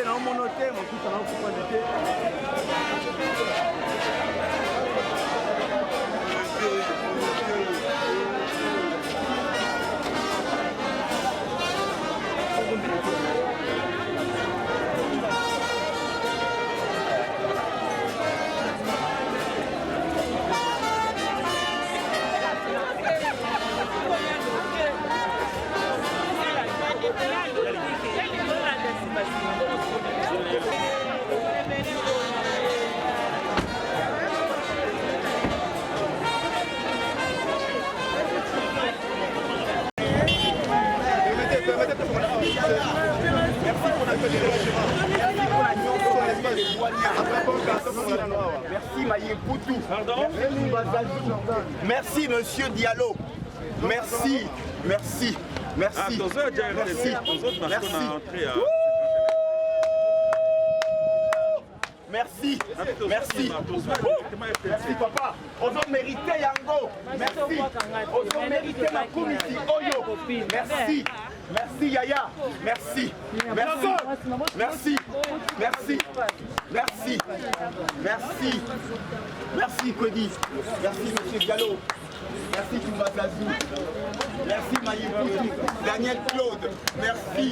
na monote mokuta na kukwandite. Merci Maïe Poutou. Merci Monsieur Diallo. Merci. Merci. Merci. Merci. Merci. Merci papa. Ozo mérité Yango. Merci. Ozo mérité ma comité Oyo. Merci. Merci Yaya. Merci. Merci. Merci. Merci. Merci. Merci. Merci Cody. Merci Monsieur Diallo. Merci Toubazazou. Merci Maïbou. Daniel Claude. Merci.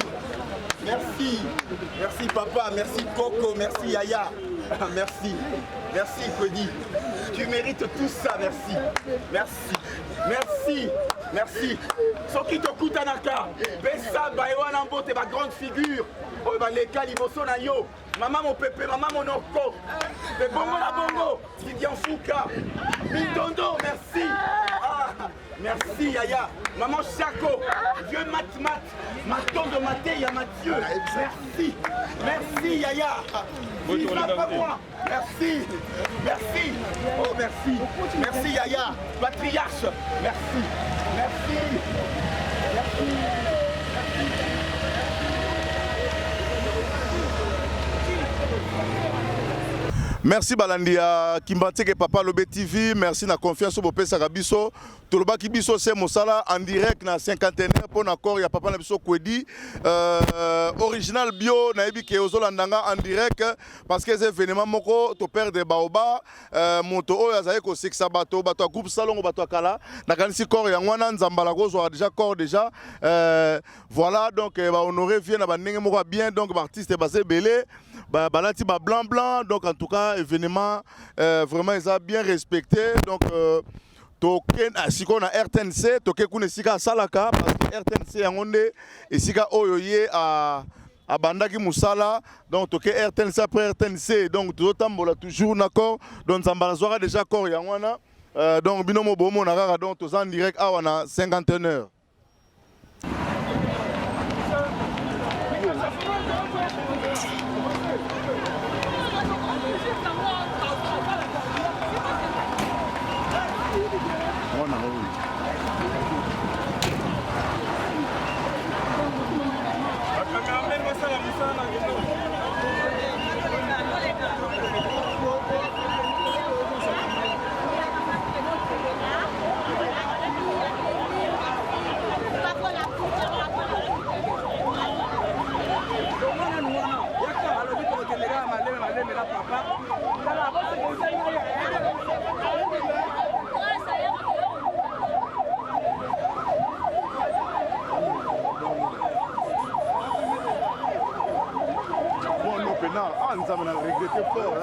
Merci. Merci papa. Merci Coco. Merci Yaya. Merci. Merci Cody. Tu mérites tout ça. Merci. Merci. Merci. Merci. Soki Tokutanaka. Bessa Baewana Mbote, ma grande figure. Les Kaliboso na yo. Maman mon pépé, maman mon oko. Le bongo la bongo. Didier Fouka. Mindondo, merci. Ah, merci Yaya. Maman Chako. Vieux mat. Maton de maté, ya Mathieu. Merci. Merci Yaya. Viva pas moi. Merci. Merci. Oh merci. Merci Yaya. Patriarche. Merci. Merci. Merci. Merci Balandia Kimbateke Papa Lobe TV, merci na confiance au Bopesa Gabiso. Toloba Kibiso c'est Mosala en direct na 51 pour l'accord ya Papa Nabiso Kwedi. Original bio na ebi ke ozolandanga en direct parce que c'est événement moko to père de Baoba moto o yazaye ko seksa bato groupe salon bato kala na kanisi corps ya ngwana nzambala gozo déjà corps déjà voilà donc ba honorer vient na bandenge moko bien donc artiste basé belé balati ba blanc donc en tout cas événement vraiment ils a bien respecté donc token asiko na RTNC toke kuna sika salaka parce que RTNC yangonde esika oyoye a bandaki musala donc toke RTNC après RTNC donc totambola toujours d'accord donc Zambalazoara déjà corps yangwana donc binomo bomo na rara donc toza en direct awa na 51 heures. Nous avons regretté fort.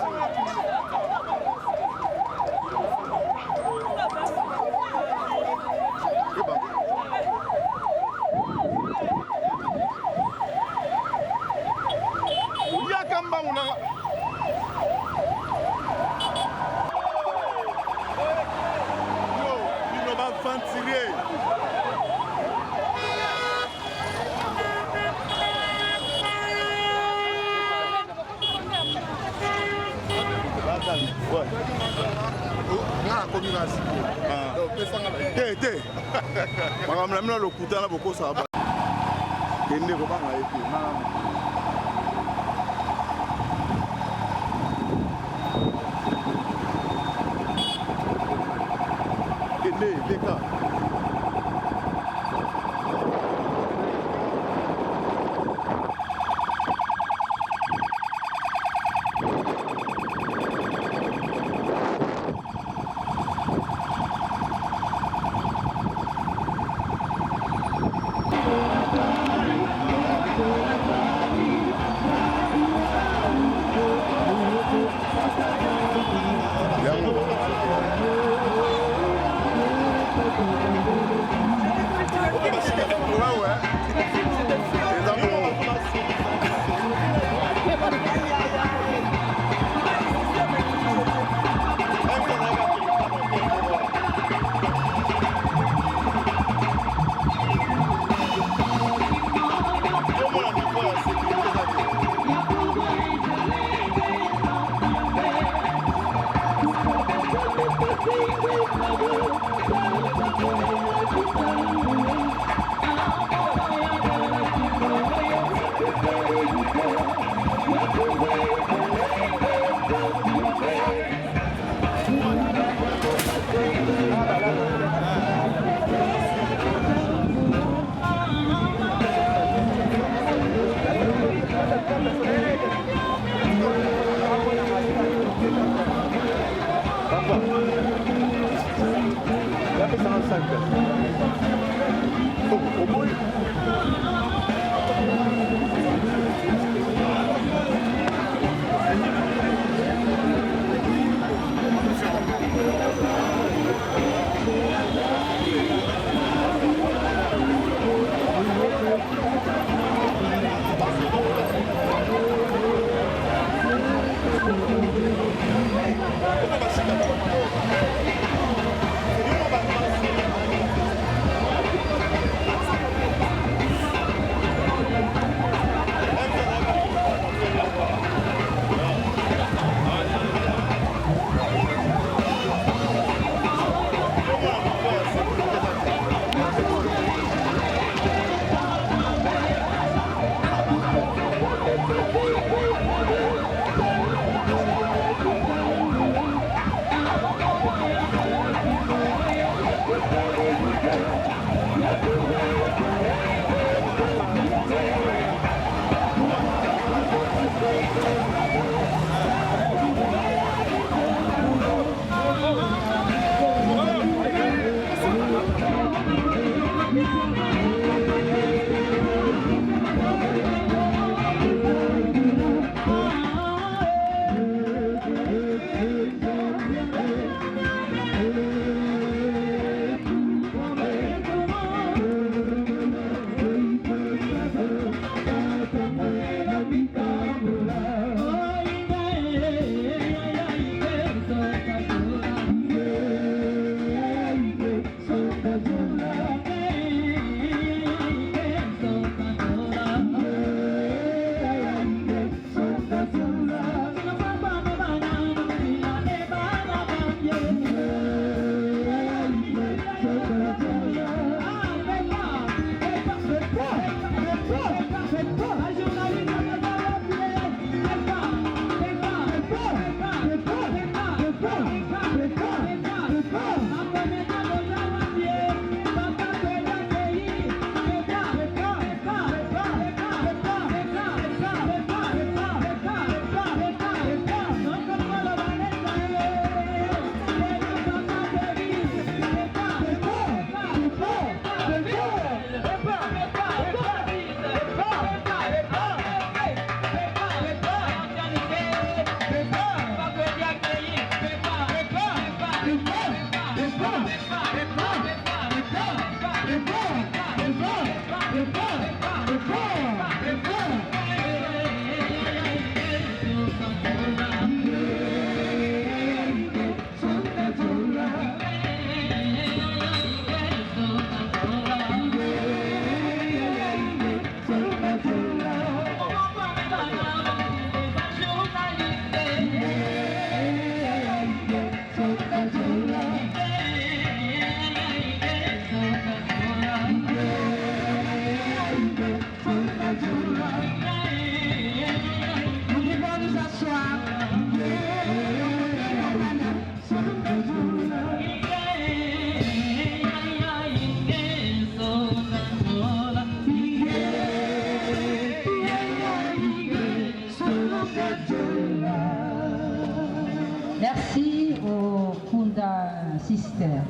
Merci aux Kunda Sisters.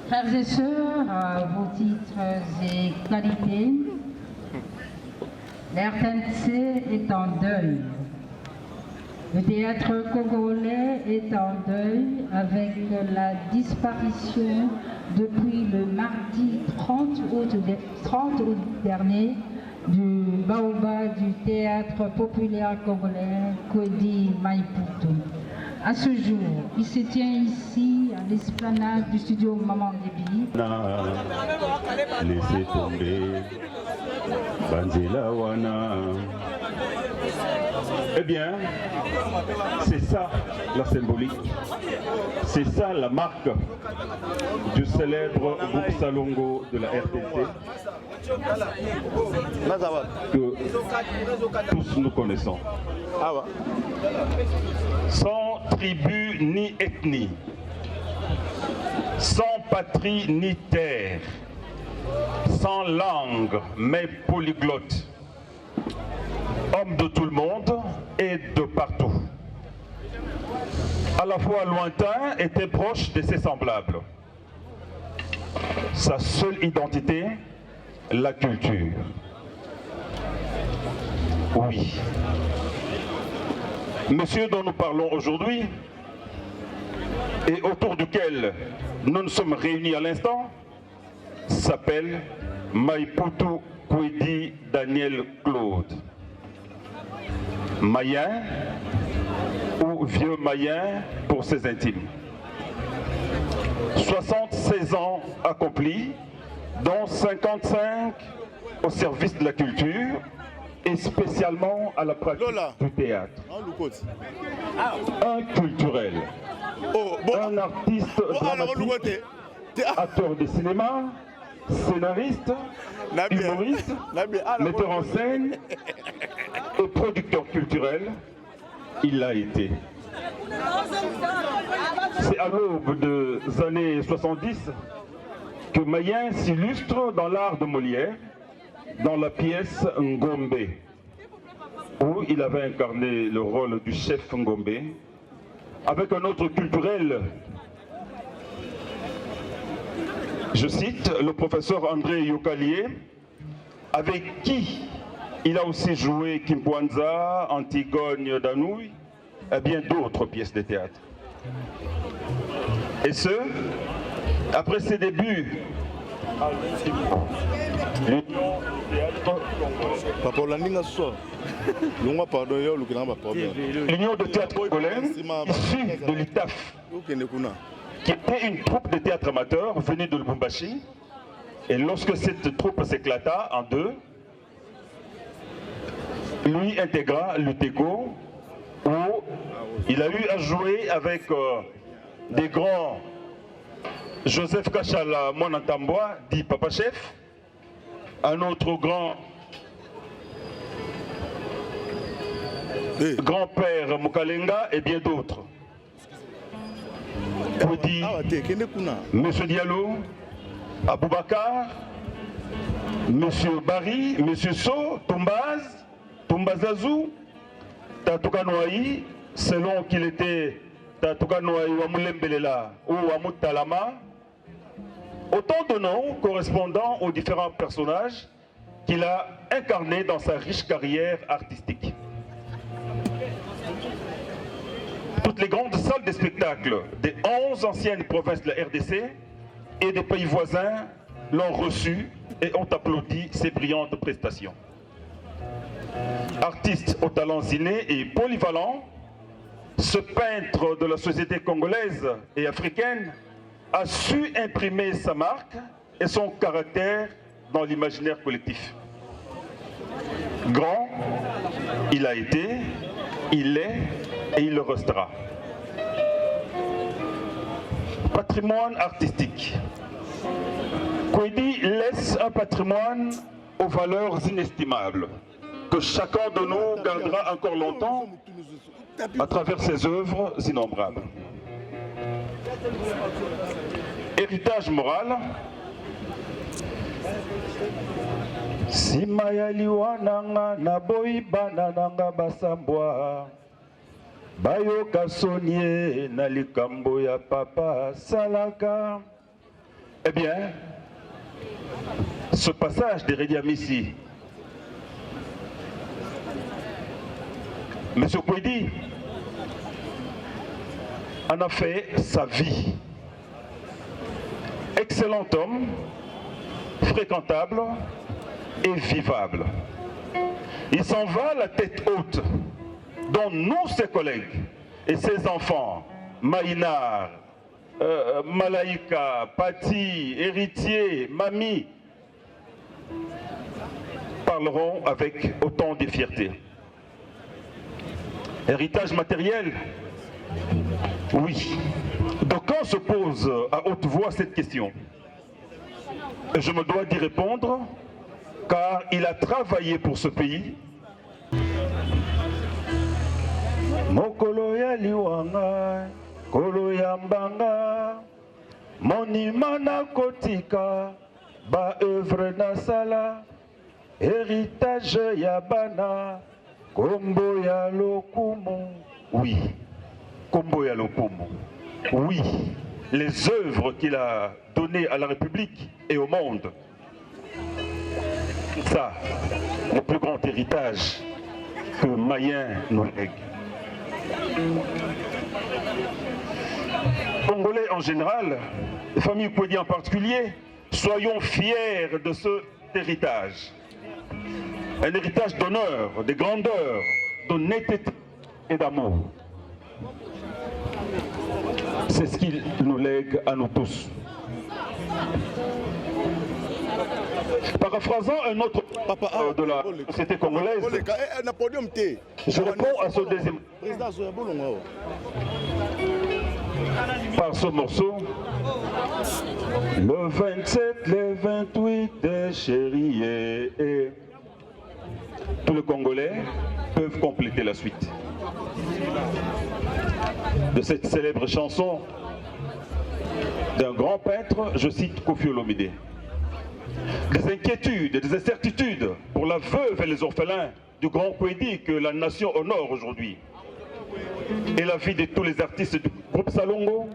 Frères et sœurs, vos titres et qualités, l'RTNC est en deuil. Le théâtre congolais est en deuil avec la disparition depuis le mardi 30 août dernier du baobab du théâtre populaire congolais Kwedi Maïputo. À ce jour, il se tient ici à l'esplanade du studio Maman Déby. Laissez tomber, Banzela Wana. Eh bien, c'est ça la symbolique, c'est ça la marque du célèbre groupe Salongo de la RTC que tous nous connaissons. Sans tribu ni ethnie, sans patrie ni terre, sans langue mais polyglotte, homme de tout le monde et de partout. À la fois lointain et proche de ses semblables. Sa seule identité, la culture. Oui. Monsieur dont nous parlons aujourd'hui et autour duquel nous nous sommes réunis à l'instant s'appelle Maïputo Kwedi Daniel Claude. Mayen ou vieux Mayen pour ses intimes. 76 ans accomplis, dont 55 au service de la culture et spécialement à la pratique du théâtre. Un culturel, un artiste dramatique, acteur de cinéma, scénariste, humoriste, metteur en scène et producteur culturel, il l'a été. C'est à l'aube des années 70 que Mayen s'illustre dans l'art de Molière, dans la pièce Ngombe, où il avait incarné le rôle du chef Ngombe, avec un autre culturel, je cite, le professeur André Yokalié, avec qui il a aussi joué Kimpwanza, Antigone d'Anouilh et bien d'autres pièces de théâtre. Et ce, après ses débuts, l'Union de théâtre congolais, issue de l'ITAF, qui était une troupe de théâtre amateur venue de Lubumbashi. Et lorsque cette troupe s'éclata en deux, lui intégra l'UTECO, où il a eu à jouer avec des grands Joseph Kachala Monantamboa, dit Papa Chef, un autre grand-père Mukalenga et bien d'autres. Kwedi, Monsieur Diallo, Aboubakar, Monsieur Barry, Monsieur So, Tumbazazou, Tatouka Noaï, selon qu'il était Tatouka Noaï ou Amoulembelela ou Amoutalama, autant de noms correspondant aux différents personnages qu'il a incarnés dans sa riche carrière artistique. Toutes les grandes salles de spectacle des 11 anciennes provinces de la RDC et des pays voisins l'ont reçu et ont applaudi ses brillantes prestations. Artiste aux talents innés et polyvalent, ce peintre de la société congolaise et africaine a su imprimer sa marque et son caractère dans l'imaginaire collectif. Grand, il a été, il est et il le restera. Patrimoine artistique. Kwedi laisse un patrimoine aux valeurs inestimables que chacun de nous gardera encore longtemps à travers ses œuvres innombrables. Héritage moral. Sima liwa nanga na boyi bana nanga basambwa bayoka sonie na likambo ya papa salaka. Eh bien, ce passage de Rediamissi, Monsieur Kwedi en a fait sa vie. Excellent homme, fréquentable et vivable. Il s'en va la tête haute, dont nous, ses collègues et ses enfants, Maïnar, Malaïka, Pati, Héritier, Mami, parleront avec autant de fierté. Héritage matériel? Oui. D'aucuns se posent à haute voix cette question. Je me dois d'y répondre, car il a travaillé pour ce pays. Mokolo ya liwanga, kolo ya mbanga, monima na kotika, ba œuvre na sala, héritage ya bana, kombo ya lokumu. Oui, kombo ya lokumu. Oui, les œuvres qu'il a données à la République et au monde. Ça, le plus grand héritage que Mayen nous lègue. Congolais en général, les familles Kwedi en particulier, soyons fiers de cet héritage. Un héritage d'honneur, de grandeur, d'honnêteté et d'amour. C'est ce qu'il nous lègue à nous tous. Paraphrasant un autre de la société congolaise, je réponds à ce deuxième par ce morceau. Le 27, le 28 de Chérie, et tous les Congolais peuvent compléter la suite de cette célèbre chanson d'un grand peintre, je cite Kofi Olomide. Des inquiétudes, des incertitudes pour la veuve et les orphelins du grand Kwedi que la nation honore aujourd'hui. Et la vie de tous les artistes du groupe Salongo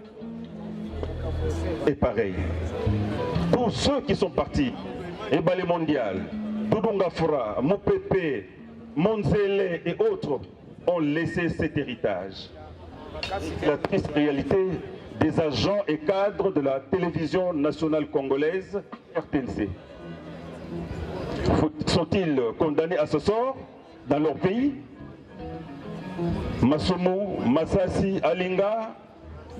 est pareil. Tous ceux qui sont partis, Ebale Mondial, Doudou Ngafura, Mopepe, Monzele et autres ont laissé cet héritage. La triste réalité des agents et cadres de la télévision nationale congolaise, RTNC. Sont-ils condamnés à ce sort dans leur pays? Masomo, Massassi, Alinga,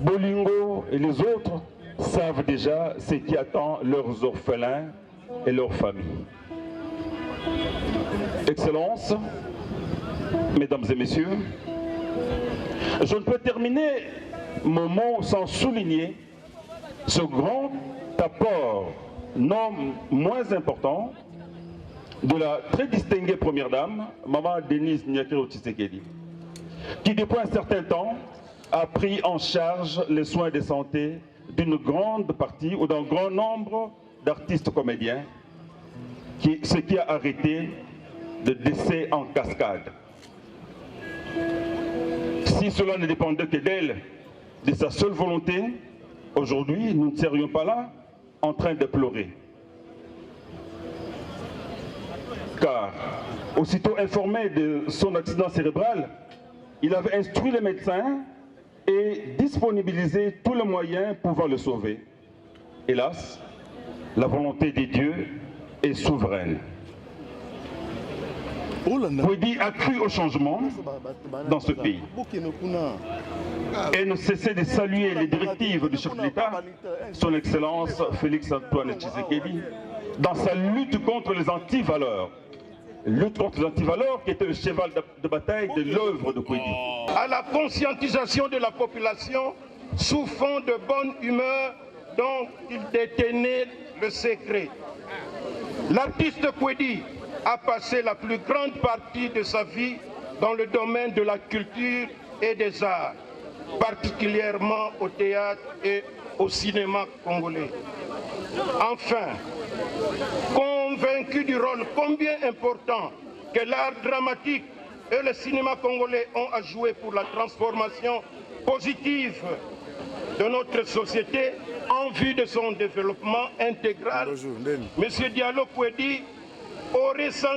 Bolingo et les autres savent déjà ce qui attend leurs orphelins et leurs familles. Excellences, Mesdames et Messieurs, je ne peux terminer mon mot sans souligner ce grand apport, non moins important, de la très distinguée première dame, Maman Denise Nyakiro Tshisekedi, qui depuis un certain temps a pris en charge les soins de santé d'une grande partie ou d'un grand nombre d'artistes comédiens, ce qui a arrêté de décès en cascade. Si cela ne dépendait que d'elle, de sa seule volonté, aujourd'hui, nous ne serions pas là en train de pleurer. Car, aussitôt informé de son accident cérébral, il avait instruit les médecins et disponibilisé tous les moyens pouvant le sauver. Hélas, la volonté des dieux est souveraine. Kwedi a cru au changement dans ce pays et ne cessait de saluer les directives du chef de l'État, son Excellence Félix-Antoine Tshisekedi, dans sa lutte contre les antivaleurs. Lutte contre les antivaleurs qui était le cheval de bataille de l'œuvre de Kwedi. À la conscientisation de la population sous fond de bonne humeur dont il détenait le secret. L'artiste Kwedi a passé la plus grande partie de sa vie dans le domaine de la culture et des arts, particulièrement au théâtre et au cinéma congolais. Enfin, convaincu du rôle combien important que l'art dramatique et le cinéma congolais ont à jouer pour la transformation positive de notre société en vue de son développement intégral, M. Diallo Kwedi aurait sans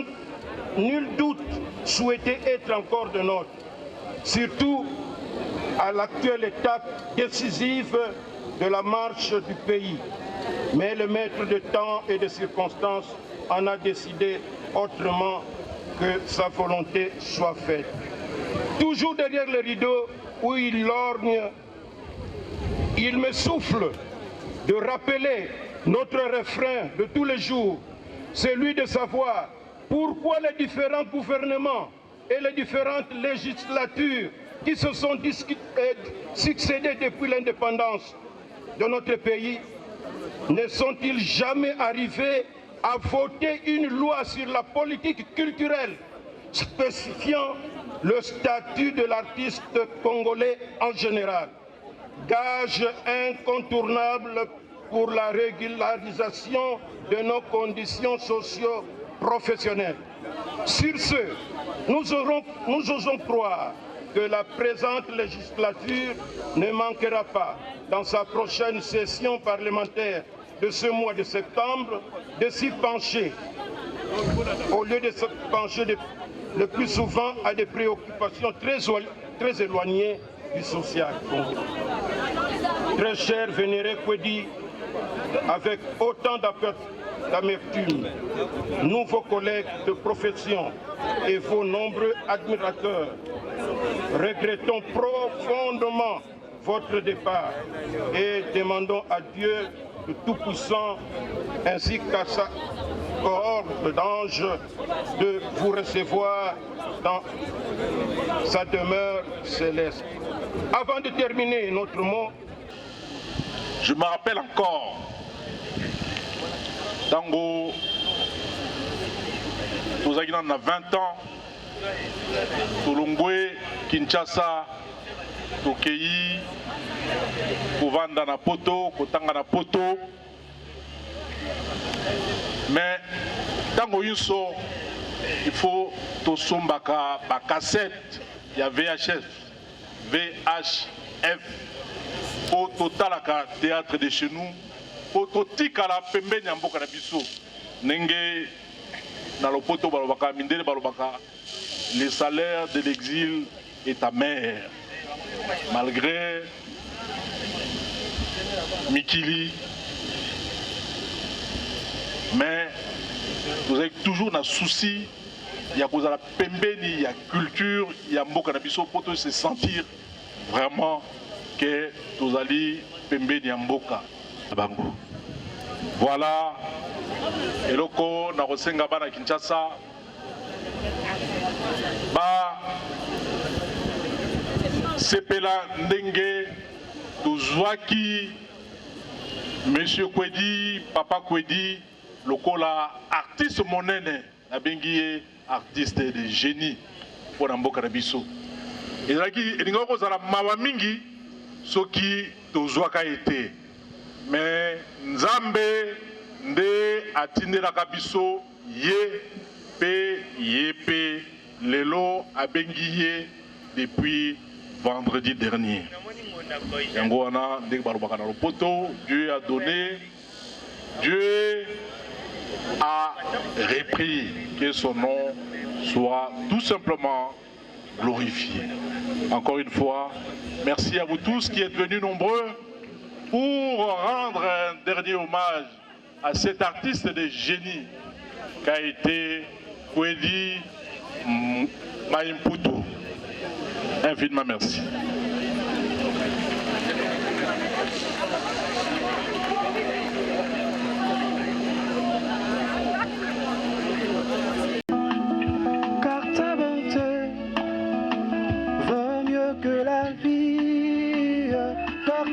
nul doute souhaité être encore de nôtre, surtout à l'actuelle étape décisive de la marche du pays. Mais le maître de temps et de circonstances en a décidé autrement, que sa volonté soit faite. Toujours derrière le rideau où il lorgne, il me souffle de rappeler notre refrain de tous les jours, celui de savoir pourquoi les différents gouvernements et les différentes législatures qui se sont succédées depuis l'indépendance de notre pays ne sont-ils jamais arrivés à voter une loi sur la politique culturelle spécifiant le statut de l'artiste congolais en général, gage incontournable pour la régularisation de nos conditions socio-professionnelles. Sur ce, nous osons croire que la présente législature ne manquera pas, dans sa prochaine session parlementaire de ce mois de septembre, de s'y pencher, au lieu de se pencher le plus souvent à des préoccupations très éloignées du social. Très cher vénéré Kwedi, avec autant d'amertume, nous, vos collègues de profession et vos nombreux admirateurs, regrettons profondément votre départ et demandons à Dieu le Tout-Puissant ainsi qu'à sa cohorte d'anges de vous recevoir dans sa demeure céleste. Avant de terminer notre mot, je me rappelle encore, Tango, nous avons 20 ans, Tolongwe, Kinshasa, Tokei, Kovanda na poto, Kotanga na poto. Mais Tango Yuso, il faut to sombaka ba cassette, il y a VHF, au total théâtre de chez nous, au totika la pembe nyamboka na biso, nenge na lopoto balobaka mindele balobaka, le salaire de l'exil est amer, malgré Mikili, mais vous avez toujours un souci, il y a la pembeni, il y a culture, il y a mboka na biso pour se sentir vraiment que vous allez pembeni ya mboka bango. Voilà, eloko na kosenga bana Kinshasa ba sepela ndenge tozwaki Monsieur Kwedi, Papa Kwedi, lokola artiste monene na bengi artiste de génie pour mboka na biso. Ezalaki elinga kozala mawa mingi soki tozwaka ete, mais Nzambe nde atindelaka biso ye pe lelo abengi ye depuis vendredi dernier. Yango wana ndenge balobaka na lopoto, Dieu a donné, Dieu a repris, que son nom soit tout simplement glorifié. Encore une fois, merci à vous tous qui êtes venus nombreux pour rendre un dernier hommage à cet artiste de génie qu'a été Kwedi Maimputu. Infiniment merci.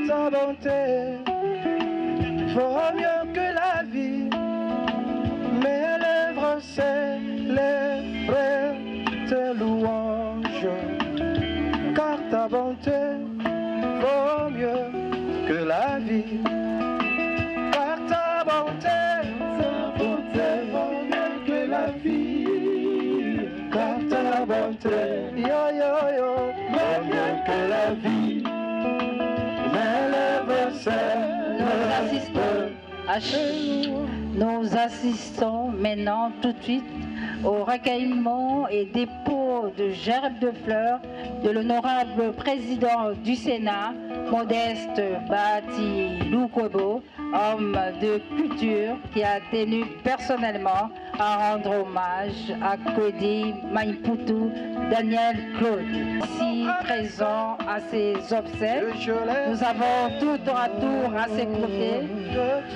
Ta bonté vaut mieux que la vie, mes lèvres célèbrent tes louanges, car ta bonté vaut mieux que la vie, car ta bonté vaut mieux que la vie, car ta bonté vaut mieux que la vie. Nous assistons maintenant tout de suite au recueillement et dépôt cadeau de gerbe de fleurs de l'honorable président du Sénat, Modeste Bati Lukobo, homme de culture qui a tenu personnellement à rendre hommage à Kwedi Maïmpoutou Daniel Claude. Ici présent à ses obsèques, nous avons tout tour à tour à ses côtés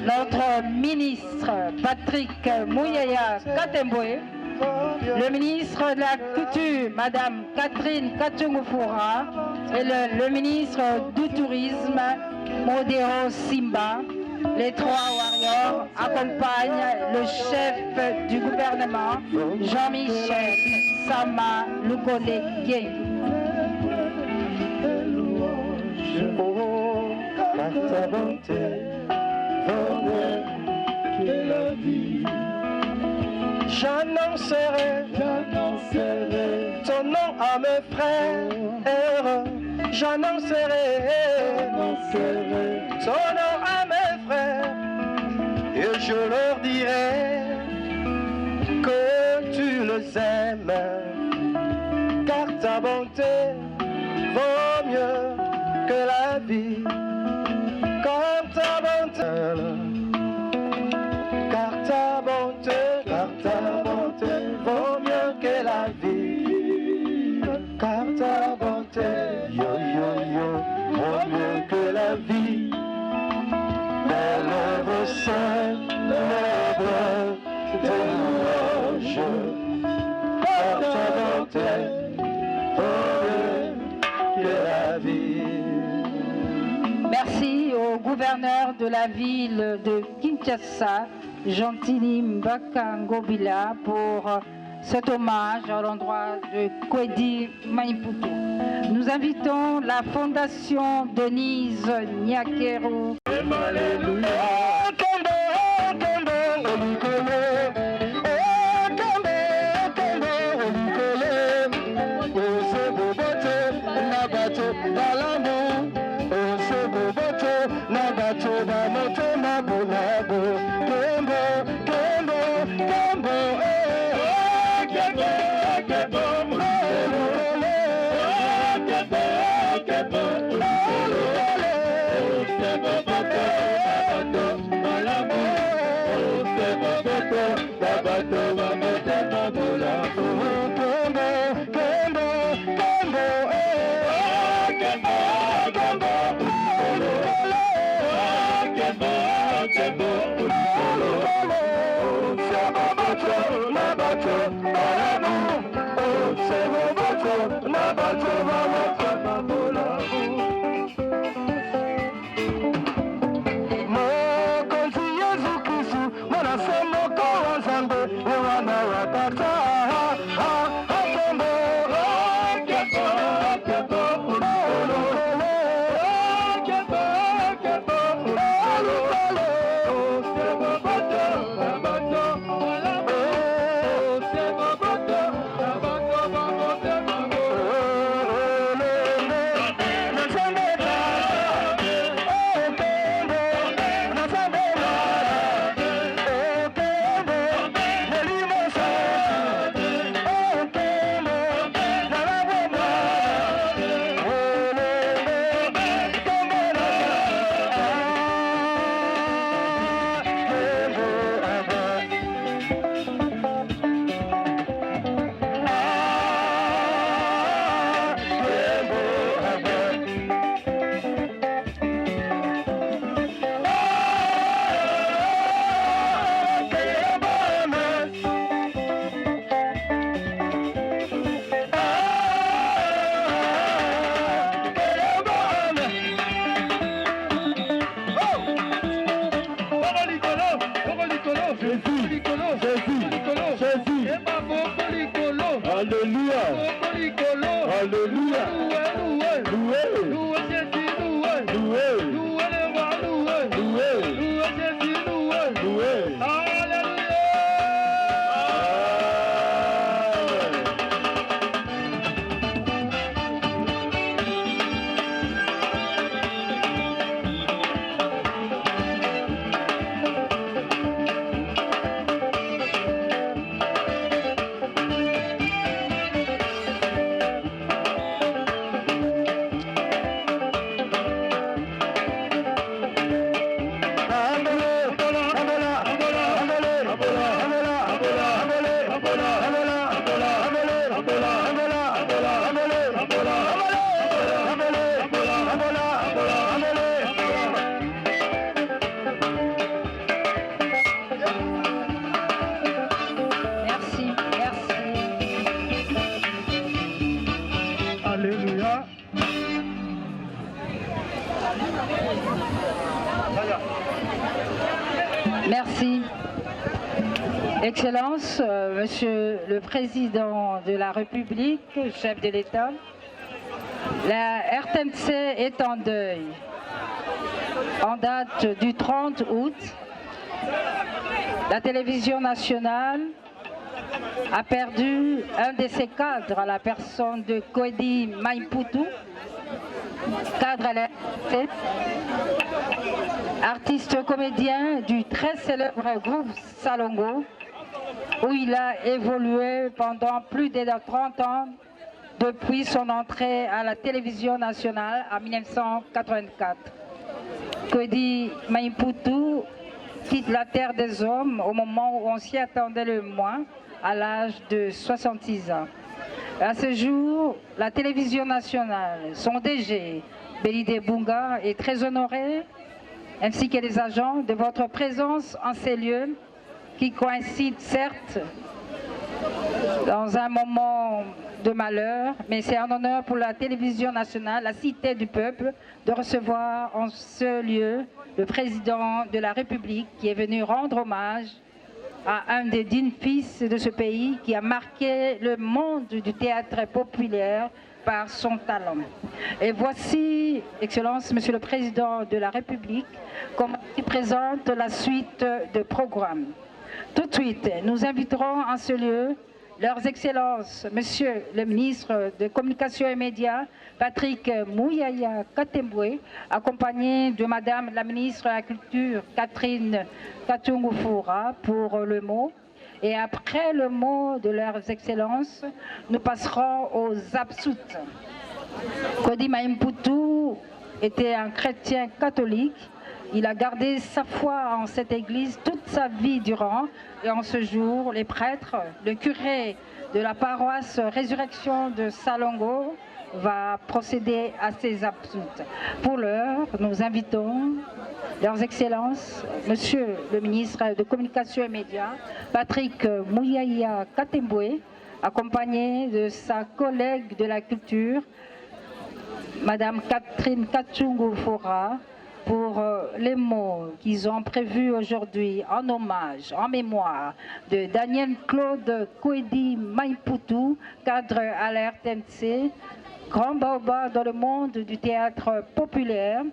notre ministre Patrick Mouyaya Katemboué, le ministre de la Culture, Madame Catherine Kachungufoura, et le ministre du Tourisme, Modero Simba. Les trois warriors accompagnent le chef du gouvernement, Jean-Michel Sama Lukone Dieng. J'annoncerai ton nom à mes frères. J'annoncerai ton nom à mes frères. Et je leur dirai que tu les aimes. Car ta bonté vaut mieux que la vie. Comme ta bonté. Car ta bonté vaut mieux que la vie. Car ta bonté, vaut mieux que la vie. Tes lèvres saintes, lèvres de louange. Car ta bonté vaut mieux que la vie. Merci au gouverneur de la ville de Kinshasa, Gentili Mbaka Ngobila, pour cet hommage à l'endroit de Kwedi Maïmpoutou. Nous invitons la Fondation Denise Nyakero. Excellences, Monsieur le Président de la République, chef de l'État, la RTNC est en deuil. En date du 30 août, la télévision nationale a perdu un de ses cadres, à la personne de Kwedi Maïmpoutou, cadre à la RTNC, artiste comédien du très célèbre groupe Salongo, où il a évolué pendant plus de 30 ans depuis son entrée à la télévision nationale en 1984. Kwedi Maïmpoutou quitte la terre des hommes au moment où on s'y attendait le moins, à l'âge de 66 ans. À ce jour, la télévision nationale, son DG, Belide Bunga, est très honoré, ainsi que les agents, de votre présence en ces lieux qui coïncident certes dans un moment de malheur, mais c'est un honneur pour la télévision nationale, la cité du peuple, de recevoir en ce lieu le président de la République qui est venu rendre hommage à un des dignes fils de ce pays qui a marqué le monde du théâtre populaire par son talent. Et voici, Excellence, Monsieur le Président de la République, comment il présente la suite de programme. Tout de suite, nous inviterons en ce lieu Leurs Excellences, Monsieur le Ministre de Communication et Médias, Patrick Mouyaya Katembwe, accompagné de Madame la Ministre de la Culture, Catherine Katungufura, pour le mot. Et après le mot de Leurs Excellences, nous passerons aux absoutes. Kwedi Maïmpoutou était un chrétien catholique. Il a gardé sa foi en cette église toute sa vie durant. Et en ce jour, les prêtres, le curé de la paroisse Résurrection de Salongo va procéder à ces absoutes. Pour l'heure, nous invitons Leurs Excellences, Monsieur le Ministre de Communication et Médias, Patrick Mouyaya Katembwe, accompagné de sa collègue de la Culture, Madame Catherine Katungufura, pour les mots qu'ils ont prévus aujourd'hui en hommage, en mémoire de Daniel Claude Kwedi Maïmpoutou, cadre à la RTNC, grand baobab dans le monde du théâtre populaire,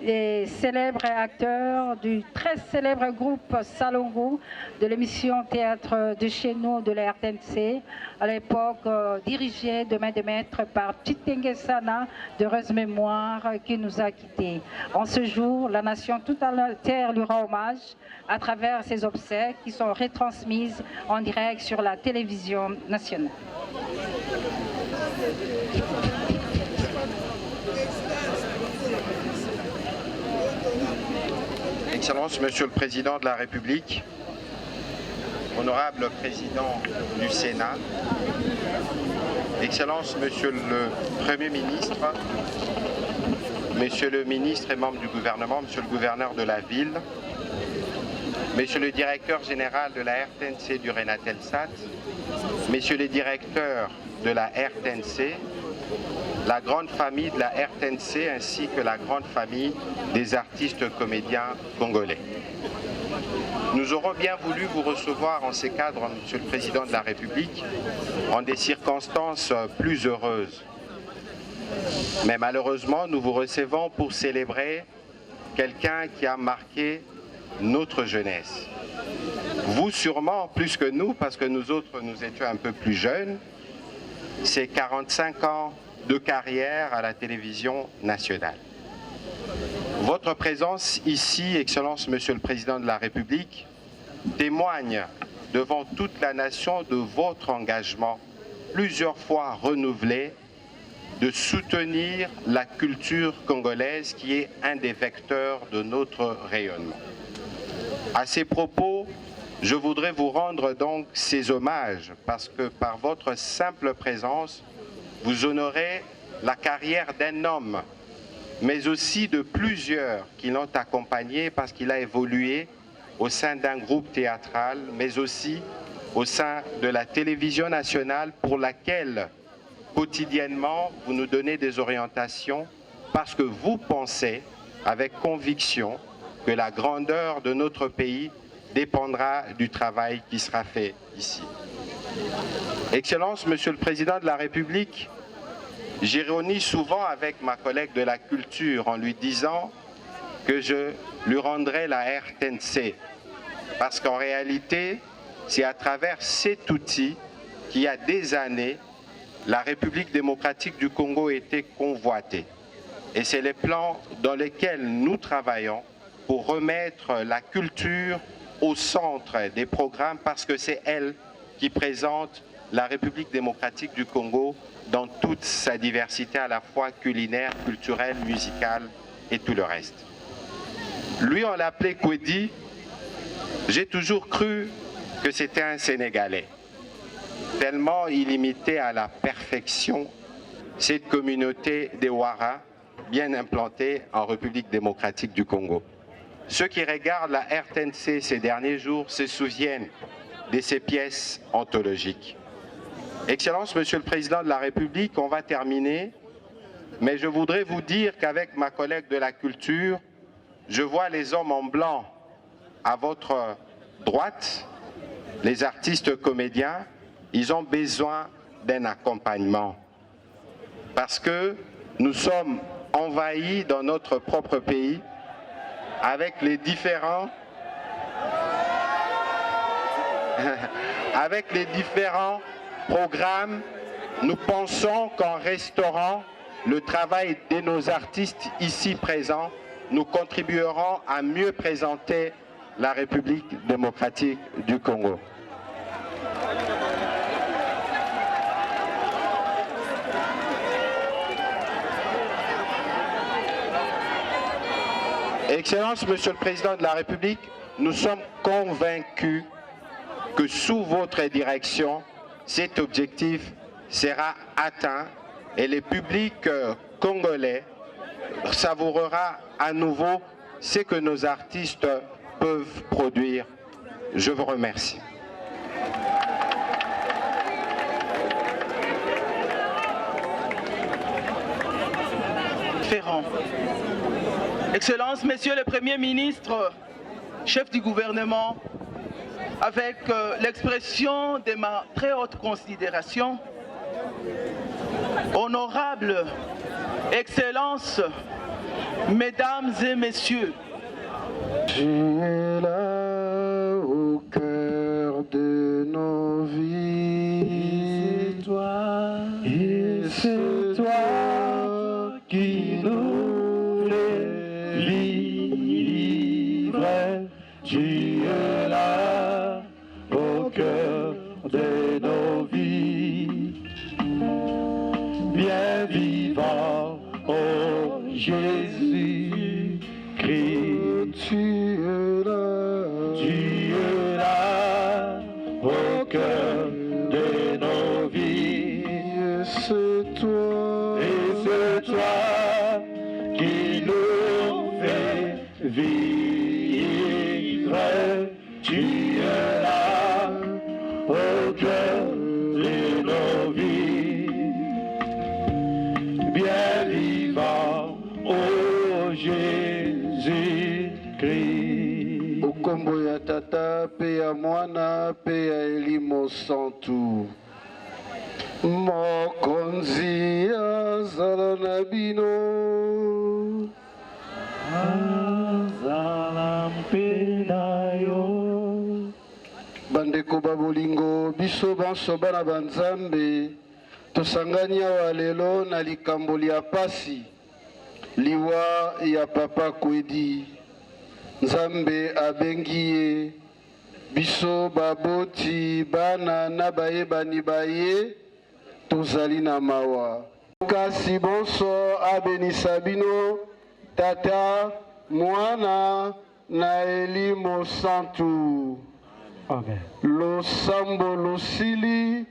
et célèbre acteur du très célèbre groupe Salongo de l'émission Théâtre de chez nous de la RTNC, à l'époque dirigée de main de maître par Chitenge Sana, d'heureuse mémoire, qui nous a quittés. En ce jour, la nation toute entière lui rend hommage à travers ses obsèques qui sont retransmises en direct sur la télévision nationale. Excellence, Monsieur le Président de la République, honorable Président du Sénat, Excellence, Monsieur le Premier ministre, Monsieur le ministre et membre du gouvernement, Monsieur le gouverneur de la ville, Monsieur le directeur général de la RTNC du Rénatelsat, Messieurs les directeurs de la RTNC, la grande famille de la RTNC ainsi que la grande famille des artistes comédiens congolais. Nous aurons bien voulu vous recevoir en ces cadres, Monsieur le Président de la République, en des circonstances plus heureuses. Mais malheureusement, nous vous recevons pour célébrer quelqu'un qui a marqué notre jeunesse. Vous sûrement plus que nous, parce que nous autres, nous étions un peu plus jeunes, c'est 45 ans de carrière à la télévision nationale. Votre présence ici, Excellence, Monsieur le Président de la République, témoigne devant toute la nation de votre engagement, plusieurs fois renouvelé, de soutenir la culture congolaise qui est un des vecteurs de notre rayonnement. À ces propos, je voudrais vous rendre donc ces hommages parce que par votre simple présence, vous honorez la carrière d'un homme, mais aussi de plusieurs qui l'ont accompagné parce qu'il a évolué au sein d'un groupe théâtral, mais aussi au sein de la télévision nationale pour laquelle, quotidiennement, vous nous donnez des orientations parce que vous pensez avec conviction que la grandeur de notre pays dépendra du travail qui sera fait ici. Excellence, Monsieur le Président de la République, j'ironie souvent avec ma collègue de la culture en lui disant que je lui rendrai la RTNC. Parce qu'en réalité, c'est à travers cet outil qu'il y a des années, la République démocratique du Congo était convoitée. Et c'est les plans dans lesquels nous travaillons pour remettre la culture au centre des programmes parce que c'est elle qui présente la République démocratique du Congo dans toute sa diversité à la fois culinaire, culturelle, musicale et tout le reste. Lui, on l'appelait Kwedi. J'ai toujours cru que c'était un Sénégalais, tellement il imitait à la perfection cette communauté des Ouara, bien implantée en République démocratique du Congo. Ceux qui regardent la RTNC ces derniers jours se souviennent de ces pièces anthologiques. Excellence, Monsieur le Président de la République, on va terminer, mais je voudrais vous dire qu'avec ma collègue de la culture, je vois les hommes en blanc à votre droite, les artistes comédiens, ils ont besoin d'un accompagnement. Parce que nous sommes envahis dans notre propre pays avec les différents programmes. Nous pensons qu'en restaurant le travail de nos artistes ici présents, nous contribuerons à mieux présenter la République démocratique du Congo. Excellence, Monsieur le Président de la République, nous sommes convaincus que sous votre direction, cet objectif sera atteint et le public congolais savourera à nouveau ce que nos artistes peuvent produire. Je vous remercie. Excellence, Monsieur le Premier ministre, chef du gouvernement, avec l'expression de ma très haute considération, honorable Excellence, Mesdames et Messieurs, tu es là au cœur de nos vies, et c'est toi qui nous livres, tu es là au cœur de nos vies, bien vivant, oh Jésus-Christ, tu es là au cœur de nos vies, et c'est toi qui nous fais vivre, tu es là au cœur de nos vies, bien vivant, ô Jésus-Christ. Okombo ya tata pe ya mwana pe ya elimo santu, mokonzi azala na bino, azala mpe na yo. Bandeko babolingo, biso banso bana banzambe, tosangani awa lelo na likambo ya pasi liwa ya papa Kwedi. Nzambe abengi ye, biso baboti bana na bayebani baye, tozali na mawa. Kasi bonso abenisa bino tata mwana na elimo santu. Amen. Losambo losili,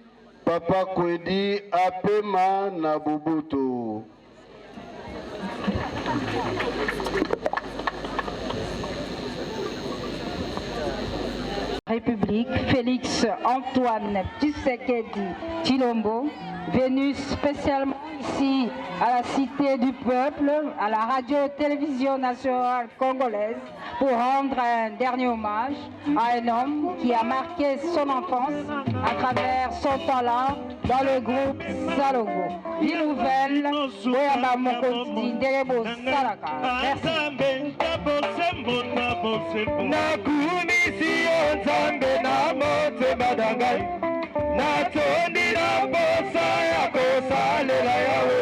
papa Kwedi apema na boboto. République, Félix Antoine Tshisekedi Tshilombo, venu spécialement ici à la Cité du Peuple, à la radio-télévision nationale congolaise, pour rendre un dernier hommage à un homme qui a marqué son enfance à travers son talent dans le groupe Salongo. Vie nouvelle, Oyamba Mokonzi, Ndelebo Salaka. Merci. Natondira bosa ya kosalela yawe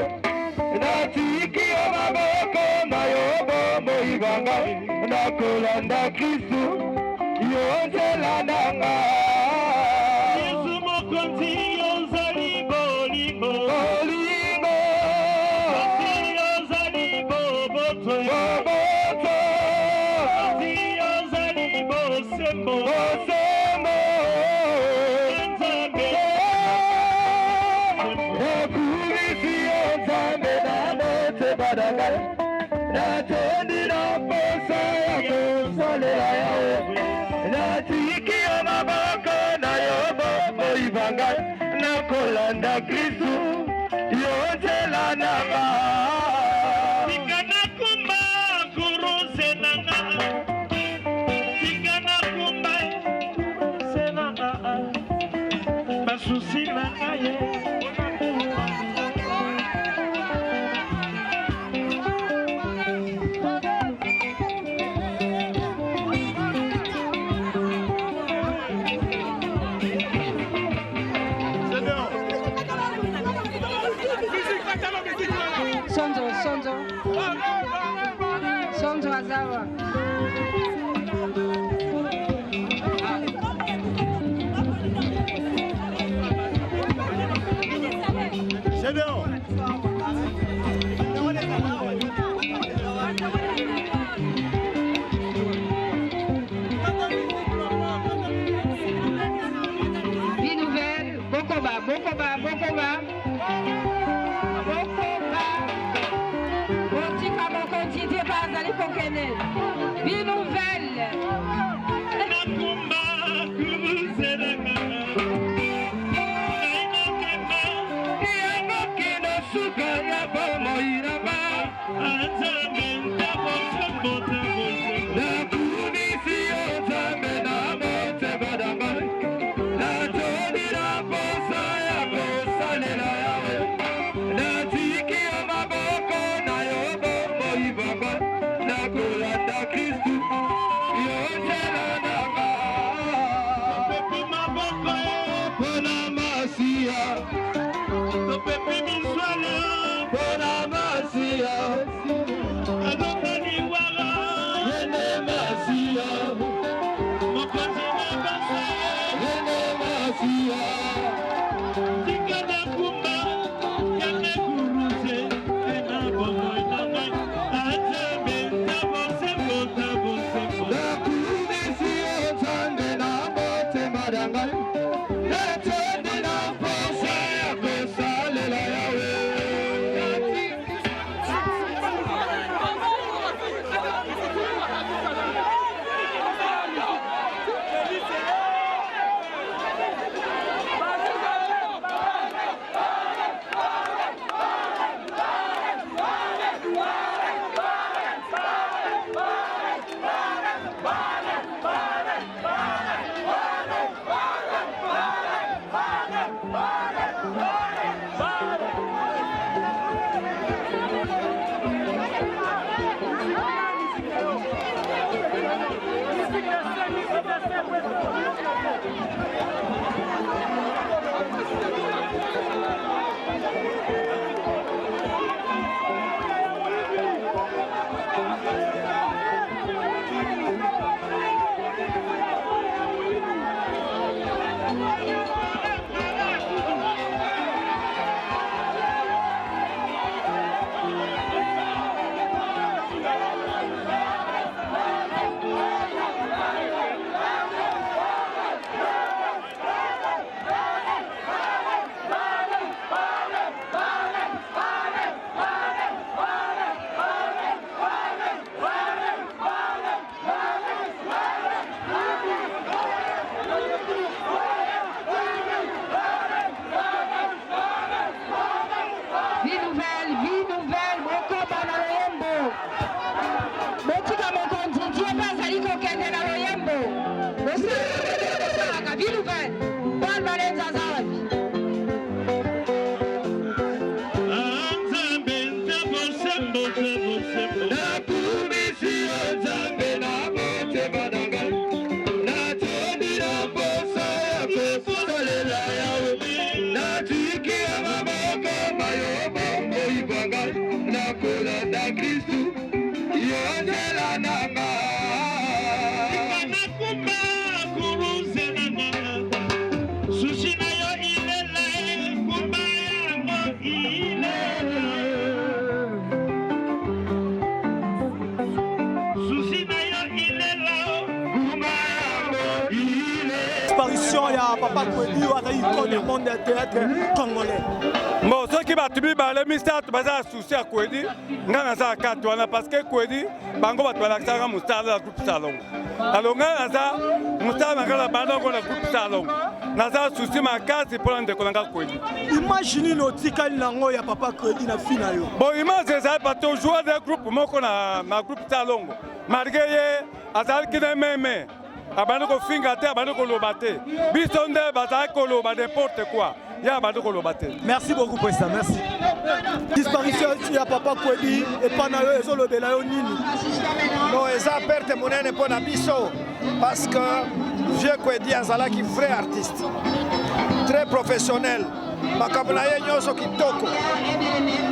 natiki ya maboko na yobo moibanga nakolanda Kristu yonzela nanga Yesu mokonzi yonzali bolingo bolingo yonzali boboto boboto yonzali bosembo bosembo natondira posa ya kosalela yawe natiki ya maboko na yobo moibanga nakolanda Kristu yonzela nanga tikana kumba kuruze nanga tikana kumba senanga basusi nanga ye Sonzo Azawa. Vie nouvelle, Bokoba, Bokoba, Bokoba. Vie nouvelle. disparition, il y a Papa Kwedi, il y a le monde du théâtre congolais. Bon, ceux qui battent le mystère, tu vas souci à Kwedi, parce que Kwedi, Bango va te faire un moustar de la groupe Salon. Alors, moustar dans la bande de la groupe Salon. Naza souci ma case pour un décollant Kwedi. Imaginez notre Nango, il y a Papa Kwedi dans la finale. Bon, imagine ça, parce que joueur de groupe, moi, on a ma groupe Salon. Malgré Azal qui n'est même. Abandoko fingate, abandoko lobate. Bisonde, batako loba, n'importe quoi. Ya abandoko lobate. Merci beaucoup, président. Merci. Disparition, il y a Papa Kwedi et Panayo et Solo Belayo Nini. Non, et ça perte mon ennemi pour Nabiso. Parce que Vieux Kwedi Azala qui est vrai artiste. Très professionnel. Makabunaye Nyoso Kitoko.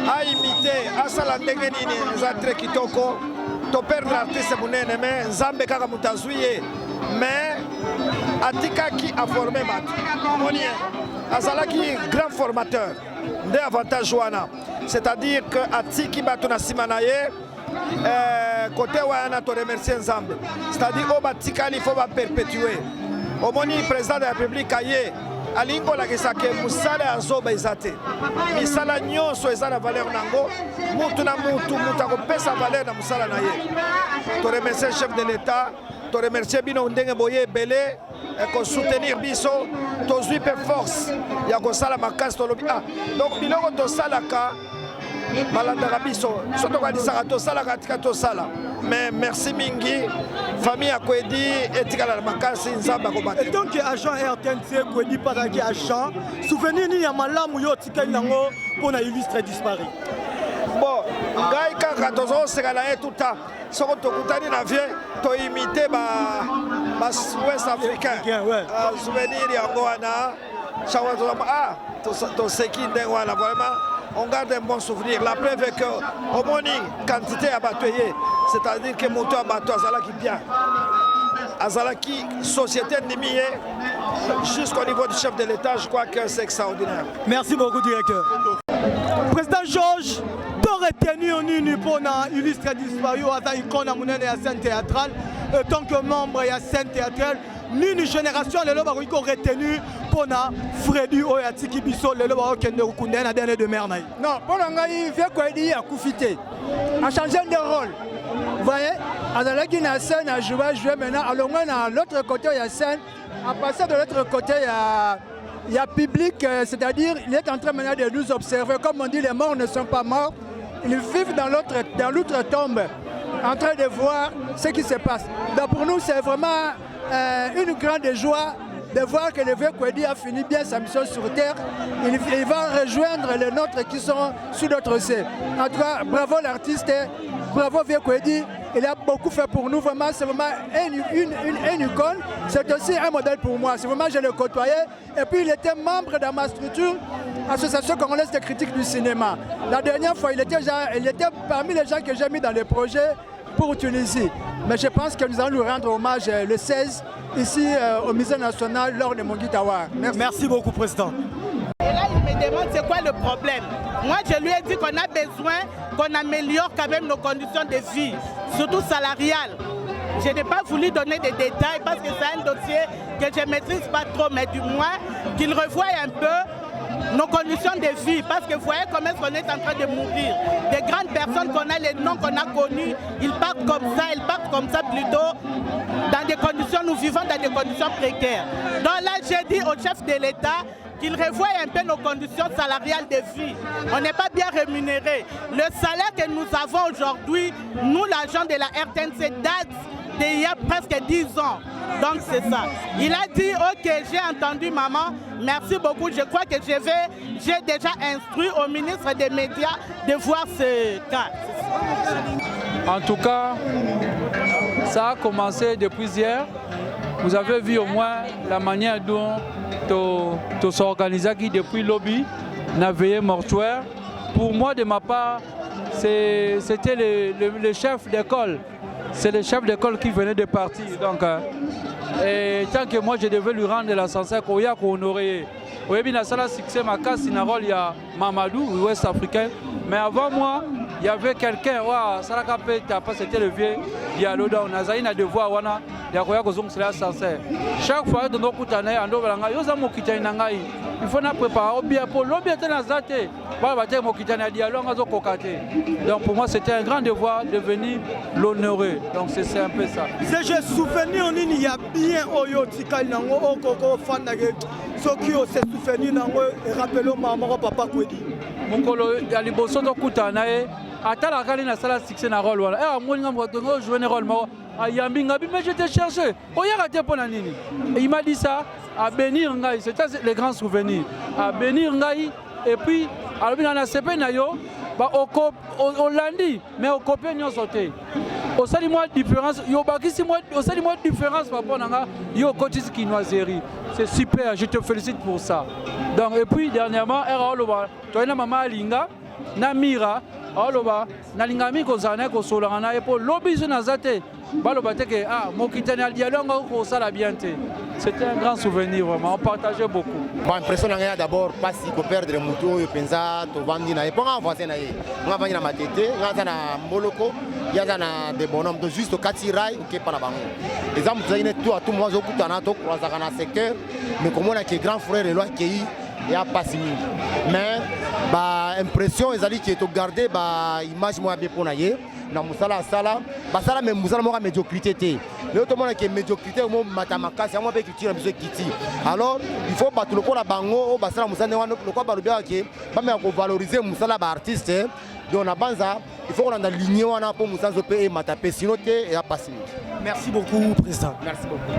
A imité, a salandenge Nini, ça très Kitoko. To perdre l'artiste mon ennemi, Nzambe Kaka Mutazuye. Mais Atika qui a formé Monien, Azalaki grand formateur, des avantages Wana. C'est-à-dire que Atiki Batuna Simanaye, côté Wana, tu remercies Nzambe. C'est-à-dire Obatika, il faut perpétuer. Au moni président de la République, Alingo la Gesake, Moussala Azoba Izate. Misala Nyonso Ezana valeur Nango, Moutuna Moutou, Moutako pesa valeur na Moussala Naye. Tu remercies le chef de l'État. Je remercie Bino Ndenge Boye Belé et soutenir Biso, tu as force. Il y a Gosala Makas, donc Biloko to Salaka, Malandara Biso, surtout quand il s'arrête au Salaka, to Sala. Mais merci Mingi, famille à Kwedi et Tikala Makas, Nzamba Komate. Et donc, agent RTNC, Kwedi Pataki agent, souvenir ni Yamala Mouyo Tikal Nango pour na illustre disparu. Bon, Gaï Kaka, Tozo, c'est tout le temps. Si on te na vie, tu imité Ouest africain. Souvenir Yangoana, ton Seki Ndengwana, vraiment, on garde un bon souvenir. La preuve est qu'au morning, quantité abattuée, c'est-à-dire que mon toit abattu, Azala qui bien. Azala qui, société nimiée, jusqu'au niveau du chef de l'État, je crois que c'est extraordinaire. Merci beaucoup, directeur. Président Georges, retenu en une pour illustre disparu à la icône à la scène théâtrale tant que membre de la scène théâtrale une génération de l'homme retenu pour Freddy Oyatiki Bisso le loba kende kunde na dernier de mer naï. Non, pour ngai Vieux Kwedi a koufité a changé de rôle. Vous voyez, Azalaki na scène a joué maintenant alors à l'autre côté il y a scène à passer de l'autre côté il y a public, c'est-à-dire il est en train maintenant de nous observer comme on dit les morts ne sont pas morts. Ils vivent dans l'autre tombe, en train de voir ce qui se passe. Donc pour nous, c'est vraiment une grande joie de voir que le Vieux Kwedi a fini bien sa mission sur Terre. Il va rejoindre les nôtres qui sont sous notre ciel. En tout cas, bravo l'artiste, bravo Vieux Kwedi. Il a beaucoup fait pour nous, vraiment, c'est vraiment une icône. C'est aussi un modèle pour moi. C'est vraiment, je le côtoyais. Et puis, il était membre de ma structure, Association congolaise de critique du cinéma. La dernière fois, il était parmi les gens que j'ai mis dans les projets pour Tunisie. Mais je pense que nous allons lui rendre hommage le 16, ici au Musée national, lors de Mongi Tawar. Merci beaucoup, Président. Et là, il me demande c'est quoi le problème. Moi, je lui ai dit qu'on a besoin qu'on améliore quand même nos conditions de vie, surtout salariales. Je n'ai pas voulu donner des détails parce que c'est un dossier que je ne maîtrise pas trop, mais du moins qu'il revoie un peu nos conditions de vie. Parce que vous voyez comment on est en train de mourir. Des grandes personnes qu'on a, les noms qu'on a connus, ils partent comme ça plutôt dans des conditions, nous vivons dans des conditions précaires. Donc là, j'ai dit au chef de l'État qu'il revoie un peu nos conditions salariales de vie. On n'est pas bien rémunérés. Le salaire que nous avons aujourd'hui, nous, l'agent de la RTNC, date d'il y a presque 10 ans. Donc c'est ça. Il a dit, ok, j'ai entendu maman, merci beaucoup. Je crois que j'ai déjà instruit au ministre des Médias de voir ce cas. En tout cas, ça a commencé depuis hier. Vous avez vu au moins la manière dont tu s'organisais depuis le lobby, la veillée mortuaire. Pour moi, de ma part, c'était le chef d'école. C'est le chef d'école qui venait de partir. Donc, et tant que moi, je devais lui rendre l'ascenseur qu'on aurait. Oui, bien ça, succès, ma casse, il y a Mamadou, ouest africain. Mais avant moi, il y avait quelqu'un, c'était le vieux Diallo, on a eu devoir, il chaque fois que nous avons il faut préparer bien pour l'objet de la zate. Donc pour moi c'était un grand devoir de venir l'honorer. Donc c'est un peu ça. J'ai souvenir il y a bien Oyo Tikal Nango Okoko Fanage. Ce qui se souvenir Nango et rappelons maman papa Kwedi. Mon colo ya liboso to kutana e atala kali na sala succès na rôle wala. Eh moi ngam ko jouer un rôle ma ayambi ngabi mais je te cherché. Oya raté pour nini. Il m'a dit ça à bénir ngai, c'était les grands souvenirs. À bénir ngai et puis alors on a CP na yo ba au lundi mais au copé nyo sauté. Au sali moi différence yo bakisi moi au sali moi différence par rapport nanga yo cotis kinoiserie. C'est super, je te félicite pour ça. Donc et puis dernièrement era oloba to ina mama linga na mira oloba na linga mi ko zana ko solanga na epo lobi na zate baloba teke ah mo kitani al dialogue ko sala bien te. C'était un grand souvenir vraiment, on partageait beaucoup. Bon, impression d'abord pas si qu'on perdre le moto, yo penza to vandi na epo nga voisin na ye. Nga vandi na matete, nga na moloko, ya na des bonhommes de juste au katirai ou ke pa na bango. Exemple zaine tout moi zo kutana to croisa kana secteur, mais comme on a que grand frère et loi qui y a pas si mingi. Mais ba impression ezali qui est to garder ba image moi bien pona ye. Na musala sala basala même musala mo médiocrité té mais tout le monde qui médiocrité mo matamaka c'est moi pe culture biso kiti alors il faut battre le la bango basala musala wana le quoi balobia ke ba me ko valoriser musala ba artiste donc na banza il faut qu'on a aligné wana pour musala zo pe matape sinon té et a passer. Merci beaucoup président. Merci beaucoup.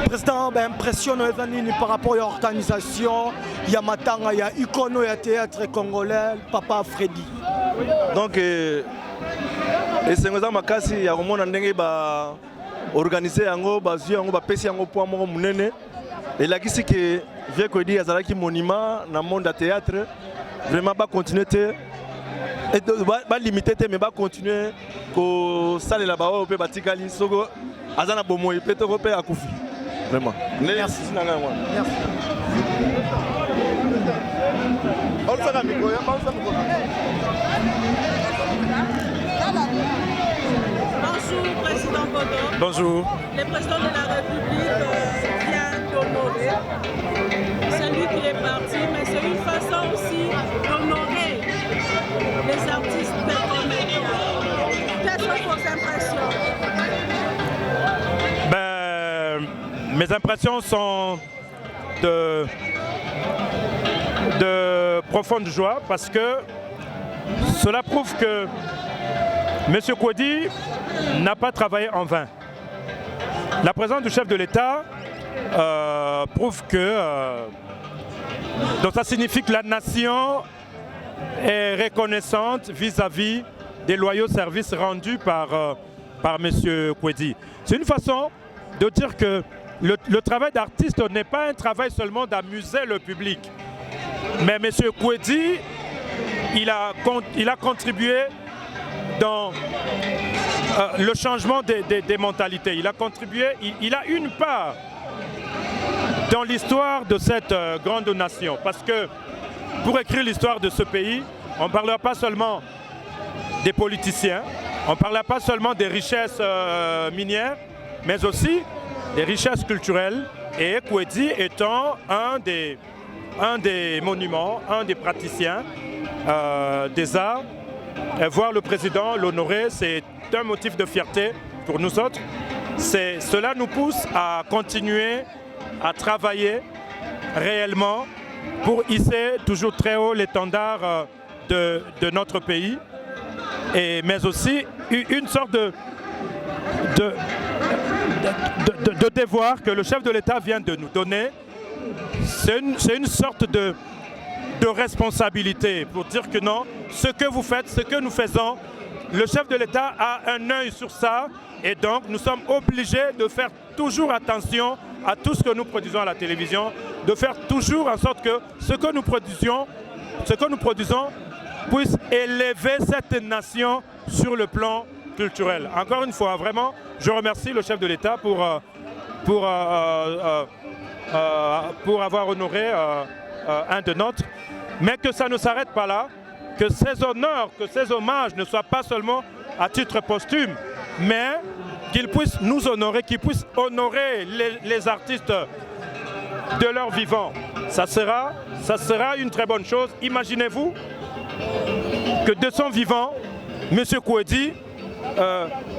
Président, ben, impression par rapport à l'organisation, il y a Matanga, il y a Ikono, il y a théâtre congolais, Papa Freddy. Donc, et c'est comme ça que il y a un ndenge ba organiser yango, ba zui yango, ba pesi yango pour mo munene. Et là qui que vieux que dit azalaki monument dans monde de théâtre, vraiment pas continuer et pas limiter mais pas continuer ko salle là-bas au pe batikali soko azana bomo peut te repérer à Koufi. Vraiment. Merci. Merci. Bonjour, Président Bodo. Bonjour. Le président de la République vient d'honorer celui qui est parti, mais c'est une façon aussi d'honorer les artistes comédiens. Quelles sont vos impressions? Mes impressions sont de profonde joie parce que cela prouve que M. Kwedi n'a pas travaillé en vain. La présence du chef de l'État prouve que donc ça signifie que la nation est reconnaissante vis-à-vis des loyaux services rendus par M. Kwedi. C'est une façon de dire que le travail d'artiste n'est pas un travail seulement d'amuser le public. Mais M. Kwedi, il a contribué dans le changement des mentalités. Il a contribué, il a une part dans l'histoire de cette grande nation. Parce que pour écrire l'histoire de ce pays, on ne parlera pas seulement des politiciens, on ne parlera pas seulement des richesses minières, mais aussi des richesses culturelles, et Kwedi étant un des monuments, un des praticiens des arts. Et voir le président l'honorer, c'est un motif de fierté pour nous autres. Cela nous pousse à continuer à travailler réellement pour hisser toujours très haut l'étendard de notre pays, mais aussi une sorte de devoir que le chef de l'État vient de nous donner. C'est une sorte de responsabilité pour dire que non, ce que vous faites, ce que nous faisons, le chef de l'État a un œil sur ça et donc nous sommes obligés de faire toujours attention à tout ce que nous produisons à la télévision, de faire toujours en sorte que ce que nous produisons puisse élever cette nation sur le plan culturel. Encore une fois, vraiment, je remercie le chef de l'État pour avoir honoré un de nôtres. mais que ça ne s'arrête pas là, que ces honneurs, que ces hommages ne soient pas seulement à titre posthume, mais qu'ils puissent nous honorer, qu'ils puissent honorer les artistes de leur vivant. Ça sera une très bonne chose. Imaginez-vous que de son vivant, M. Kouedi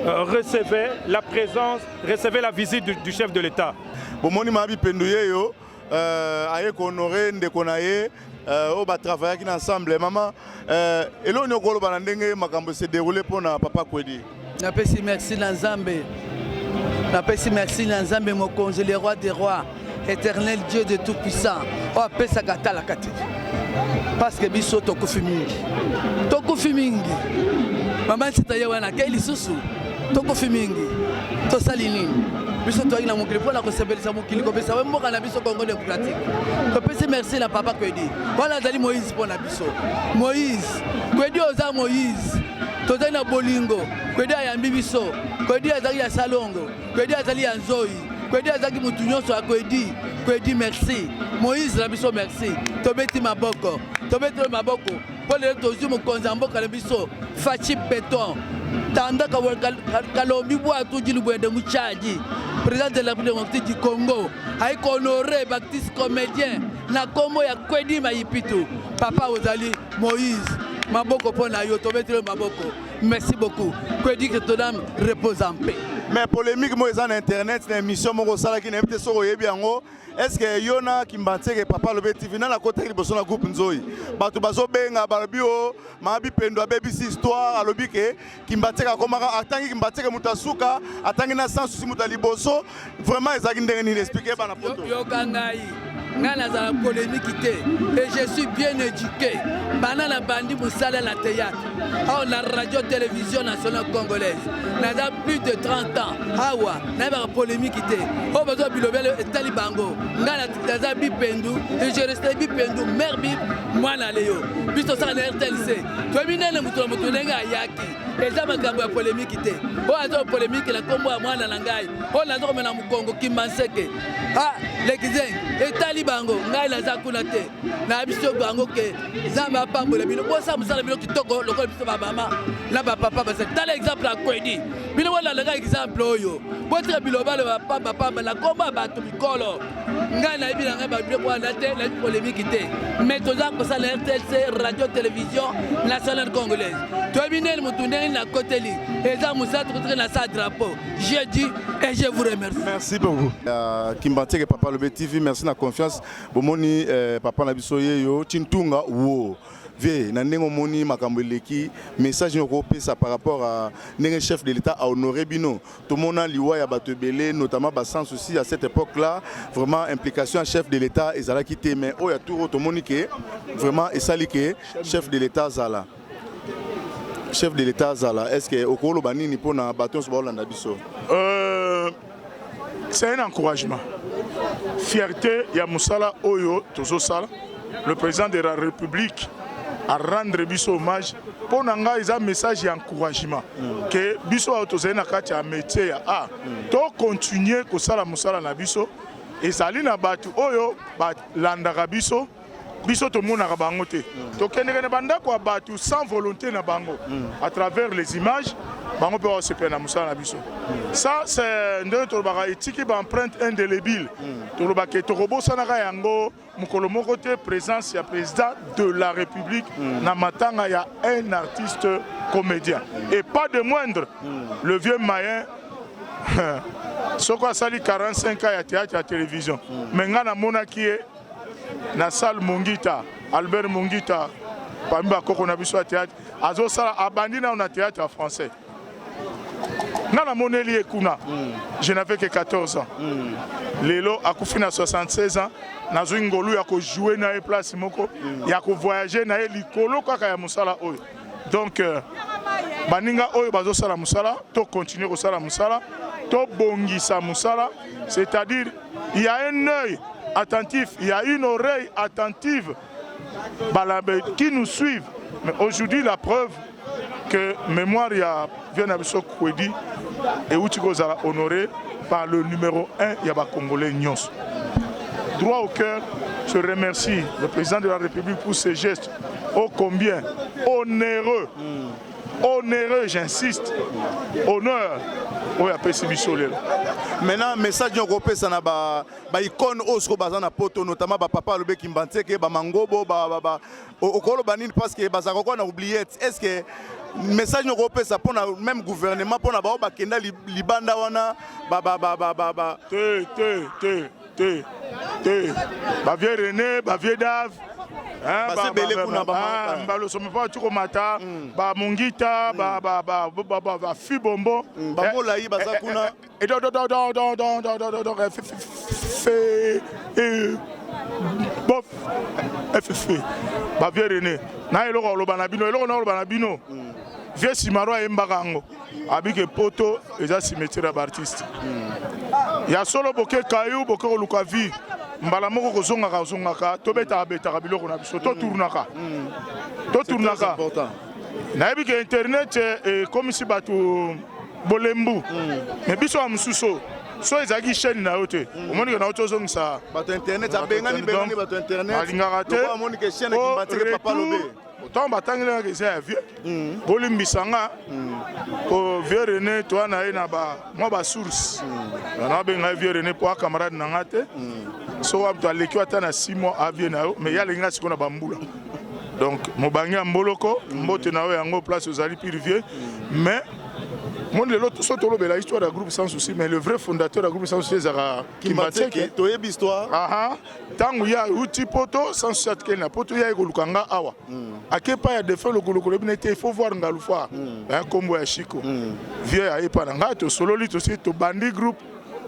recevait la présence, recevait la visite du chef de l'État. Bomoni mabi pendouye yo aye honoré ndekonaye o ba travailler ensemble maman elo nyokolo bana ndenge makambo se dérouler pour na papa Kouedi. Napesi merci na Nzambe. Napesi merci na Nzambe mokonzi le roi des rois, éternel Dieu de tout puissant. O apesa katala kati. Parce que biso tokufi mingi. Tokufi mingi. Mama sitaye wana keli susu. Tokufi mingi. Tosali nini? Biso toyi na mokili pona ko sebelisa mokili ko pesa mboka na biso Congo démocratique. To pesi merci na papa Kouedi. Voilà zali Moïse pona biso. Moïse, Kouedi oza Moïse. Tozali na bolingo, Kouedi ayambi biso. Kouedi azali ya salongo, Kouedi azali ya nzoi. Kouedi azali mutu nyonso ya Kouedi. Kouedi merci. Moïse na biso merci. Tobeti maboko. Tobeti maboko. Pour les tozu mokonzi mboka na biso. Fachi Beton. Tanda Kalombi Boatou Djilubwende Mouchadji, président de la République du Congo, a honoré Baptiste comédien, na Congo ya Kouedi Mayipitu, Papa Ozali, Moïse, Maboko Pona yo, Tobetre Maboko. Merci beaucoup. Kouedi que ton âme repose en paix. Mais polémique moi en internet, c'est une émission mon sala qui n'est pas sur Yebiango. Est-ce que Yona Kimbanté papa le TV na la côté de son groupe Nzoi batu bazo benga barbio mabi pendo baby histoire alobi ke Kimbanté ka komaka atangi Kimbanté ka mutasuka atangi na sans souci mutaliboso vraiment ezaki ndenge ni expliquer bana poto yo kangai ngana za polémique et je suis bien éduqué banana bandi musala la théâtre on a radio télévision nationale congolaise n'a plus de 30 ans awa na ba polémique o bazo bilobelo talibango ngana daza bipendu et je restais bipendu mère bip mwana leyo biso ça na RTLC to minene mutu nenga yaki eza makambo ya polémique o azo polémique la kombo ya mwana na ngai o nazo komena mukongo Kimbanseke l'exemple etali bango ngai naza kuna te na biso bango ke zamba apambola bino bosa musala bino kitoko lokola biso ba mama na ba papa ba c'est l'exemple à Kouedi bino wala la exemple oyo botre biloba le papa la komba ba to bikolo ngai na ibina ngai ba bino kwa na te la polémique te mais toza ko ça la RTLC radio télévision nationale congolaise to binel mutundeni na koteli eza musala to na sa drapeau je dis et je vous remercie. Merci beaucoup. Kimbanté papa le TV, merci na confiance. Bomoni papa na biso yo Tintunga wo. Vie na ndenge moni makambo leki message nyoko pesa par rapport à ndenge chef de l'État a honoré bino. Tout monde a liwa ya bato belé notamment sans souci à cette époque-là, vraiment implication à chef de l'État ezala kité mais o ya tout monde que vraiment esali que chef de l'État zala. Chef de l'État zala, est-ce que okolo banini pona baton so Hollande biso? C'est un encouragement. Fierté, Yamoussala Oyo, Tozo Sala, le président de la République, à rendre biso hommage. Pour Nanga, il y a un message d'encouragement. Que biso a Tozo Nakati a métier à to continuer que Sala Moussala na biso. Et Salina Batu Oyo, Landara biso. Biso to mona bango te to kenene banda ko batu sans volonté na bango à travers les images bango peut se pena musala na biso ça c'est ndenge to baka éthique ba empreinte indélébile to lo baka to robo sana ka yango mukolo moko te présence ya président de la République na matanga ya un artiste comédien et pas de moindre le vieux Mayen soko asali 45 ans ya théâtre ya télévision mais ngana mona qui est na salle Mungita, Albert Mungita, parmi bakoko na biso théâtre, azo sala abandi na on théâtre en français. Na la moneli ekuna. Je n'avais que 14 ans. Lelo akufi na 76 ans, nazo ngolu ya ko jouer na place moko, ya ko voyager na likolo kaka ya musala oyo. Donc baninga oyo bazo sala musala, to continuer ko sala musala, to bongisa musala, c'est-à-dire il y a un œil attentif, il y a une oreille attentive qui nous suivent. Mais aujourd'hui, la preuve que mémoire vient d'Abisso Kouedi et Outiko Zara honoré par le numéro 1 Yaba Congolais Nyons. droit au cœur, je remercie le président de la République pour ses gestes ô combien onéreux. Onéreux, j'insiste. Honneur. Oui, après Sibisolé. Maintenant, message européen, ça n'a pas icône au bazana poto, notamment papa le bec imbanté, que mangobo, au colobanine parce que bazaroko a oublié. Est-ce que message européen, ça pour même gouvernement pour n'avoir pas kenda libanda wana, vieux René, vieux Dave. Balosompa tukomata ba mungita ba fibombo ba molayi bazakuna et bof FF ba vieux René na eloko lobana bino eloko na lobana bino vieux Simaro embakango abike poto eza cimetière d'artiste ya solo boke kayu boke luka vie mbala moko kozongaka tobetaka biloko na biso totournaka nayebi ke internet ekomisi bato bolembu me biso ya mosusu so ezalaki chaîne na yo te omonike na yo tozongisa alingaka te otango batangelaka eza ya vie bolimbisanga po vieux René toa na ye na mwa basource nabenga vieux René po acamarade na nga te so abto aleki ata na 6 mois avie na yo mais yalenga siko na bambula donc mobangi ya mboloko mbote na yo yango place ozali pire vieux mais monde lelo so tolobela histoire ya groupe sans souci mais le vrai fondateur ya groupe sans souci ezaka Kimbatseke toyebi histoire ntango ya uti poto sans souci atikeli na poto ya ekoluka nga awa akepa ya defe lokolokolo ebina te il faut voir ngalufa kombo ya Chico vieux ayepa na nga tosololi tosi tobandi groupe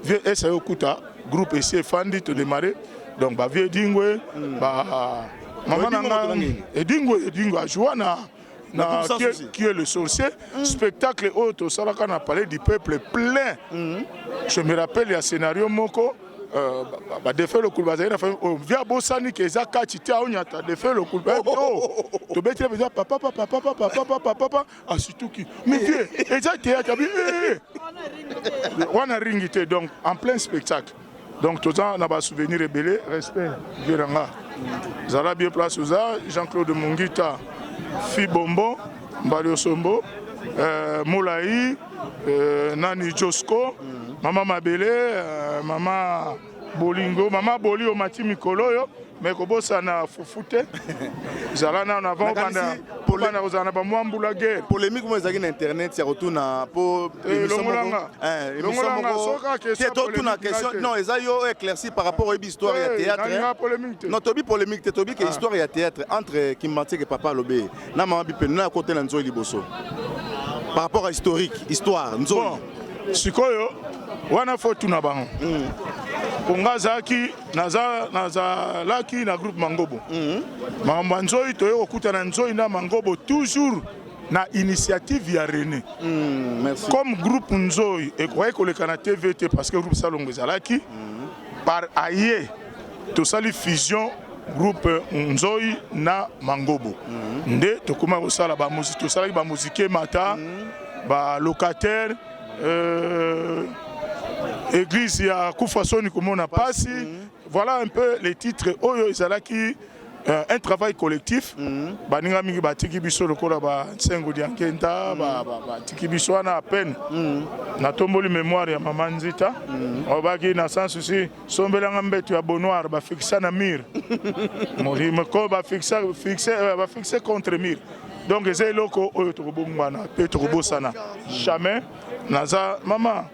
vieux esa yo kuta groupe esi efandi todémarre donc bavieux Dingwe mama na nga Dingwe ajoua na qui est le sorcier spectacle auto salaka na palais du peuple plein je me rappelle il y a scénario moko ba défait le kulba zaina fa via bosani ke za kati ta onyata défait le kulba to betre besoin papa a surtout qui mais vieux eza théâtre wana ringité donc en plein spectacle donc tout ça na ba souvenir rebelle respect viranga zala bien place oza Jean-Claude Mungita Fibombo, Mbalio Sombo, Moulaï, Nani Josko, Maman Mabele, Maman Bolingo, Maman Boli au Mati Mikoloyo, mais Kobo Sana Fufute, Zalana en avant, Polana Rosana Bamouamboula guerre. Polémique, moi, j'ai internet, c'est retour pour. Non, ils ont éclairci par rapport à l'histoire et théâtre. Non, Tobi polémique, Tobi qui est histoire et théâtre entre Kimbatseke et Papa Lobé. Na mama bipe na côté na Nzoï Liboso. Par rapport à historique, histoire, Nzoï. Sikoyo, wana fotu na bango. Konga zaki naza laki na groupe Mangobo. Mama Nzoï toyo okuta na Nzoï na Mangobo toujours na initiative ya René. Comme groupe Nzoï et quoi que le Canada TVT parce que groupe Salongo zalaki par ailleurs to sali fusion groupe Nzoï na Mangobo. Nde tokoma osala ba musique to sala ba musique mata ba locataire église ya Koufasoni komona pasi voilà un peu les titres oyo ezalaki un travail collectif baninga mingi batiki biso lokola ba Nsengo Diankenta ba tiki biso na à peine na tomboli mémoire ya Maman Nzita obaki na sans souci sombelanga mbeto ya Bonoir ba fixa na mur molimo ko ba fixer contre mur donc ezai loko oyo tokobongwana pe tokobosana jamais naza mama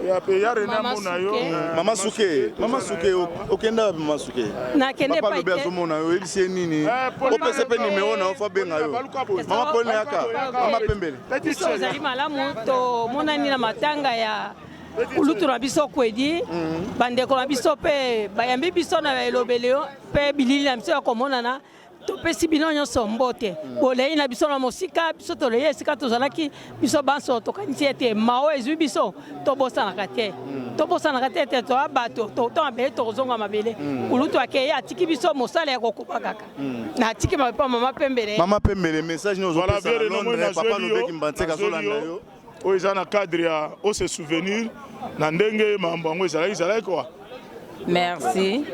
ya pe ya René mona yo mama suke okenda mama suke na kende pa ite mona yo elise nini opese pe numéro na ofa benga yo mama pole yaka mama pembele biso zali malamu to mona ni na matanga ya ulutu na biso kwedi bandeko na biso pe bayambi biso na elobeleo pe bilili na biso ya komonana topesi bino nyonso mbote bolei na biso na mosika biso tolei esika tozalaki biso banso tokanisi ete mao ezwi biso tobosanaka te te toa bato to mabele tokozonga mabele kulutu akeye atiki biso mosala ya kokupa kaka na atiki mapepa mama pembele message nous ozopesa na Londres papa Lobeki Mbantseka azolanda yo oyo eza na cadre ya ose souvenir na ndenge mambo yango ezalaki quoi Merci.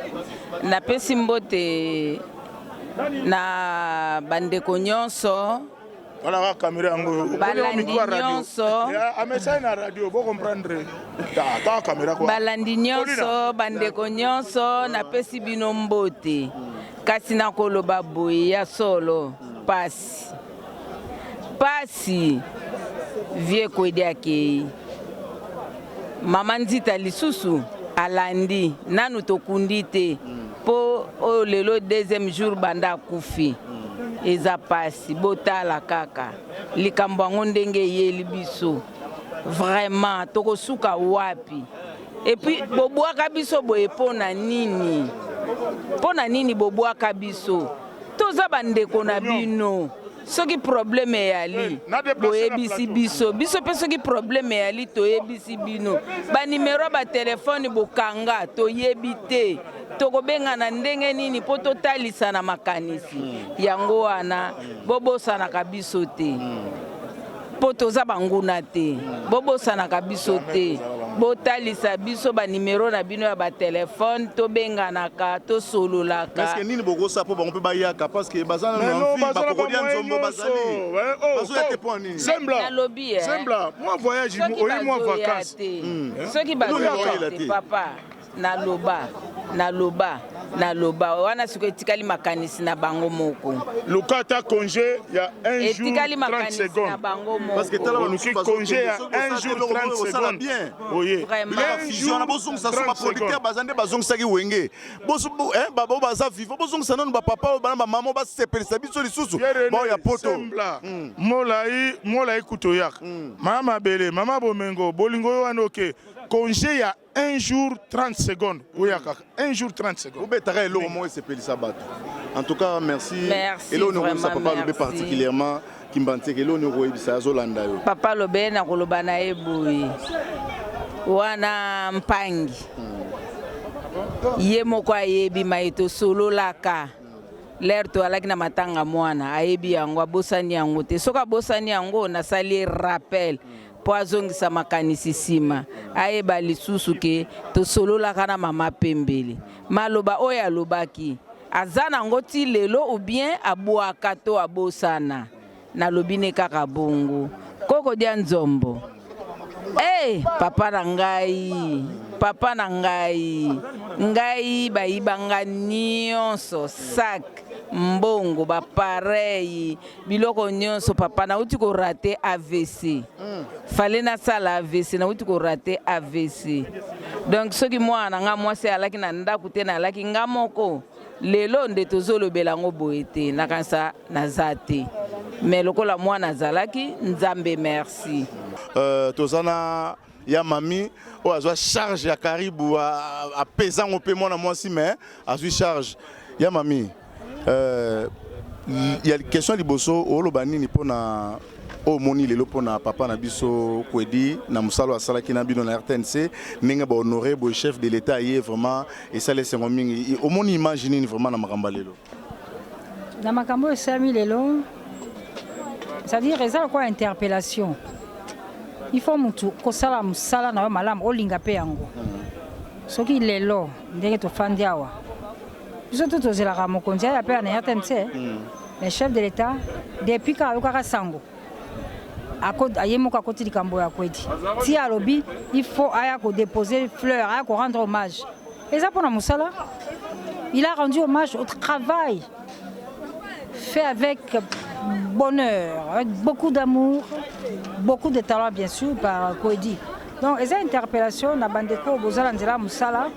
Napesi mbote na bandeko nyonso. Voilà, caméra yango. Balandi nyonso. Amesa na radio, bo comprendre. Ta caméra quoi. Balandi nyonso, bandeko nyonso, napesi bino mbote. Kasi na koloba boye ya solo, pasi. Pasi. Vie Kwedi akei. Mama nzita lisusu alandi nanu tokundi te po o lelo deuxième jour banda kufi eza pasi botala kaka likambo yango ndenge yeli biso vraiment tokosuka wapi et puis bobwaka biso boye pona nini bobwaka biso toza bandeko na bino soki problème yali boyebisi biso pe soki problème yali toyebisi bino banimero ba telefone bokanga toyebi te tokobengana ndenge nini po totalisa na makanisi yango wana bobosanaka biso te po toza banguna te bobosanaka biso te botalisa biso banimero na bino ya batelefone tobenganaka tosololaka. Est-ce que nini bokosa po bango mpe bayaka parce que bazana na envie bakokolia nzombo bazali Sembla moi voyage moi vacances soki bazoya te papa naloba wana siko etikali makanisi na bango moko lokata congé ya 1 jour 30 secondes parce que tala congé ya 1 jour 30 secondes oye la fusion na bozong sa so ba producteur bazande bazong saki wenge boso babo baza vivant bozong sa non ba papa ba maman ba sepelisa biso lisusu bon ya poto molai kutoyak mama bele mama bomengo bolingo wana OK congé ya 1 jour 30 secondes. Oui, 1 jour 30 secondes. En tout cas, merci. Et là, on a papa Lobé particulièrement. Papa Lobé na kolobana eboui. Wana mpangi. Ye moko ayebi maito solo laka. L'air to alaki na matanga mwana ayebi yango abosani yango te. Soka bosani yango na sali rappel. Po azongisa makanisi sima ayeba lisusu ke tosololaka na mama pembele maloba oyo alobaki aza nango ti lelo ou bien abwaka to abosana nalobi ne kaka bongo koko dia nzombo papa na ngai bayibanga nyonso sak mbongo ba pareil biloko nyonso papa na uti ko rater AVC fallait na sala AVC na uti ko rater AVC donc soki mwana nga mwasi alaki na ndako te na alaki nga moko lelo nde tozolobela ngo boete na kansa na zate mais lokola mwana azalaki nzambe merci tozana ya mami o azwa charge ya karibu a pesant au paiement na mwasi mais azwi charge ya mami il y a une question liboso olobani ni pona o moni lelo pona papa na biso Kwedi na musalo asala kina bino na RTNC ninga ba honorer bo chef de l'état yi vraiment et ça laisse ngomingi o moni imaginer ni vraiment na makamba lelo na makambo e sami lelo c'est-à-dire eza quoi interpellation il faut mutu kosala musala na malamu olinga pe yango soki lelo ndenge to fandi awa biso to tozelaka mokonzi ya pe na RTNC le chef de l'état depuis ka yokaka sango ayemoka koti likambo ya Kwedi ti alobi il faut aya ko déposer fleur aya ko rendre hommage et ça pour musala il a rendu hommage au travail fait avec bonheur, avec beaucoup d'amour, beaucoup de talent bien sûr par Kwedi. Donc, les interpellations, Nabandeko, Bozalanzela, Moussala,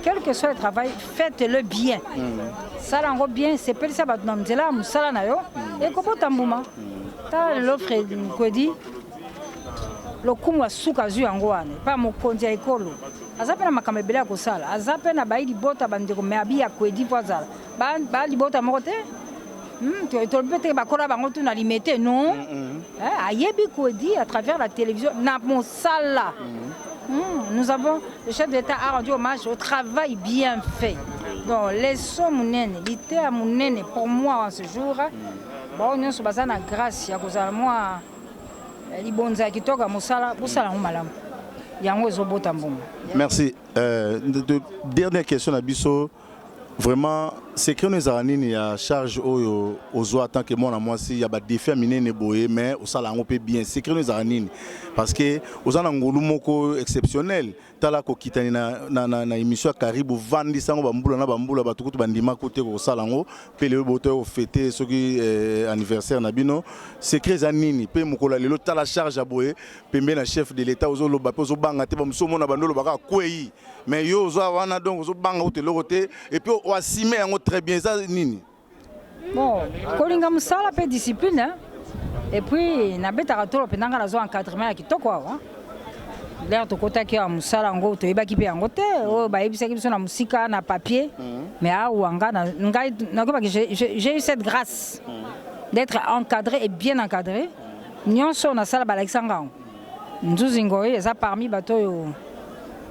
quel que soit le travail, faites-le bien. Ça l'envoie bien, c'est pas ça, Nabandela, Moussala, Nayo, et Kopo Tambouma. T'as l'offre de Kwedi, le Kumwa Soukazu Angouane, pas mon condia écolo. Azapena makamebele ko sala, azapena baidi bota bandeko me abi ya Kwedi pozala. Ba li bota mokote. Tu peut-être bakora bango tu na limité non. Ayebi Kwedi à travers la télévision na mon sala. Nous avons le chef d'État a rendu hommage au travail bien fait. Donc laissons munene, l'ité à munene pour moi en ce jour. Bon nous sommes grâce ya kozala moi libonza kitoka mosala musala malamu. yango ezobota mbuma. Merci. Dernière question à Bisso. Vraiment, c'est que nous avons une charge aux en tant que moi, moi, il y a des défis à miner, mais au salon, on peut bien. C'est que nous avons parce que nous avons un gouloumo exceptionnel. Tala ko kitani na émission karibu vandi sango bambula batukutu bandima côté au salon, pe le boto fêter ce qui anniversaire na bino. C'est que zanini pe mukola lelo tala charge à boye, pe na chef de l'état ozo lo bapo zo banga te bamsomo na bandolo baka kwei. Mais yo zo wana donc zo banga au côté et puis o asime yango très bien ça nini. Bon, kolinga musala pe discipline hein. Et puis na beta tolo pe nanga na zo encadrement ya kitoko hein. L'air to kota ki musala ngo to yeba ki pe yango te o ba yebisa ki biso na musika na papier mais a wanga na ngai na ko ba que j'ai eu cette grâce d'être encadré et bien encadré. Nyonso na sala ba Alexandre. Nzuzi ngoyi eza parmi bato yo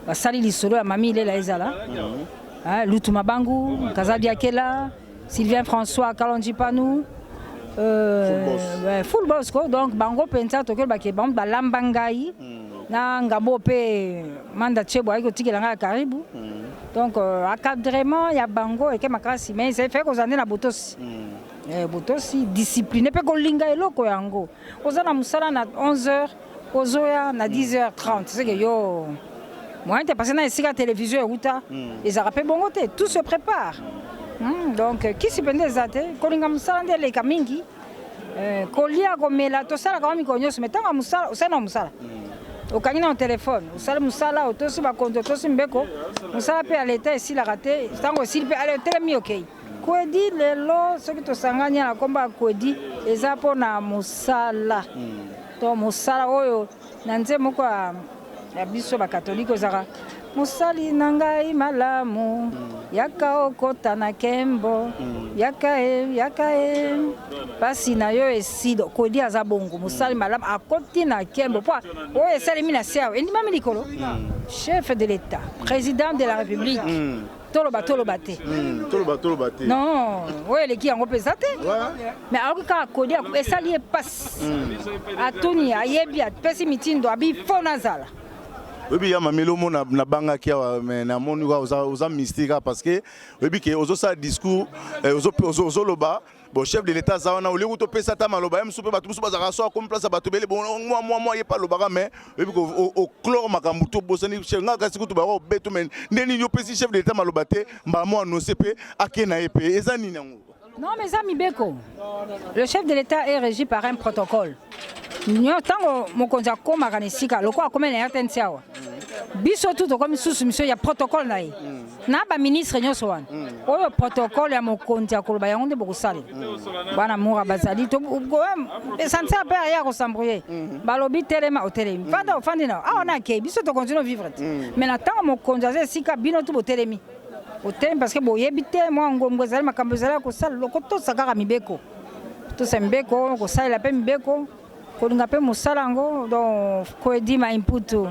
basali lisolo ya mami ile la ezala. Lutu Mabangu, Kazabi Akela, Sylvain François, Kalonji Panou, Full Boss. Donc, Bango Penta, Tokyo Bakebam, Balambangai, Ngabo Pe, Manda Chebo, Aiko Tikelanga Karibu. Donc, encadrement, il y a Bango et Kemakasi, mais c'est fait qu'on a Botosi. Botosi, discipliné, pas qu'on linga et loko yango. On a Moussala à 11h, Ozoya à 10h30. C'est que yo. Moi, je suis passé dans la télévision et ça rappelle bon côté. Tout se prépare. Donc, qui s'y prend des athées? Quand on a mis les camingi, quand on a mis la tosala, quand on a mis mais tant qu'on a mis ça, au canyon au téléphone, on a mis ça là, on a mis compte, on a mis beko, on a mis à l'état ici la raté, tant qu'on s'y peut aller tellement ok. Kwedi le lo, ce que tu sanganya la combat kwedi, les apôts na musala, donc musala oyo, nanze mokwa. Ya biso ba catholique ozaka musali nangai malamu yaka okota na kembo yaka pasi na yo esido kodi aza bongo musali malamu akoti na kembo po o esali mina siao endima milikolo chef de l'état président de la république toloba te non oyo eleki yango mpenza te mais akoki kaka kodi esali ye pasi atuni ayebi apesi mitindo abi fo nazala. Oui, ya mamelo mo na banga kia na moni oza mystique parce que oui que ozo sa discours ozo loba bon chef de l'état za wana ole kuto pesa ta maloba em soupe batu ba za so comme place batu bele bon moi pas loba mais oui que au chlore makambu to bosani chef nga kasi kuto ba beto men ndeni yo pesi chef de l'état maloba te mba mo no CP akena ep ezani nango. Non mes amis Beko, le chef de l'état est régi par un protocole. Tant mon konza koma kanisika loko akome na RTNC awa biso tout comme sous mission ya protocole na na ba ministre nyonso wana oyo protocole ya mokonzi akoloba yango nde bokosala bana mura bazali to santé pe ya kosambrouiller balobi telema otelemi fanda ofandi na ona ke biso to continue vivre mais na tant mokonzi azesika bino tout botelemi otelemi parce que boyebi te moi ngombo ezali makambo ezali kosala loko to sakaka mibeko to sembeko kosala pe mibeko kolinga pe musalango donc kwedi ma imputu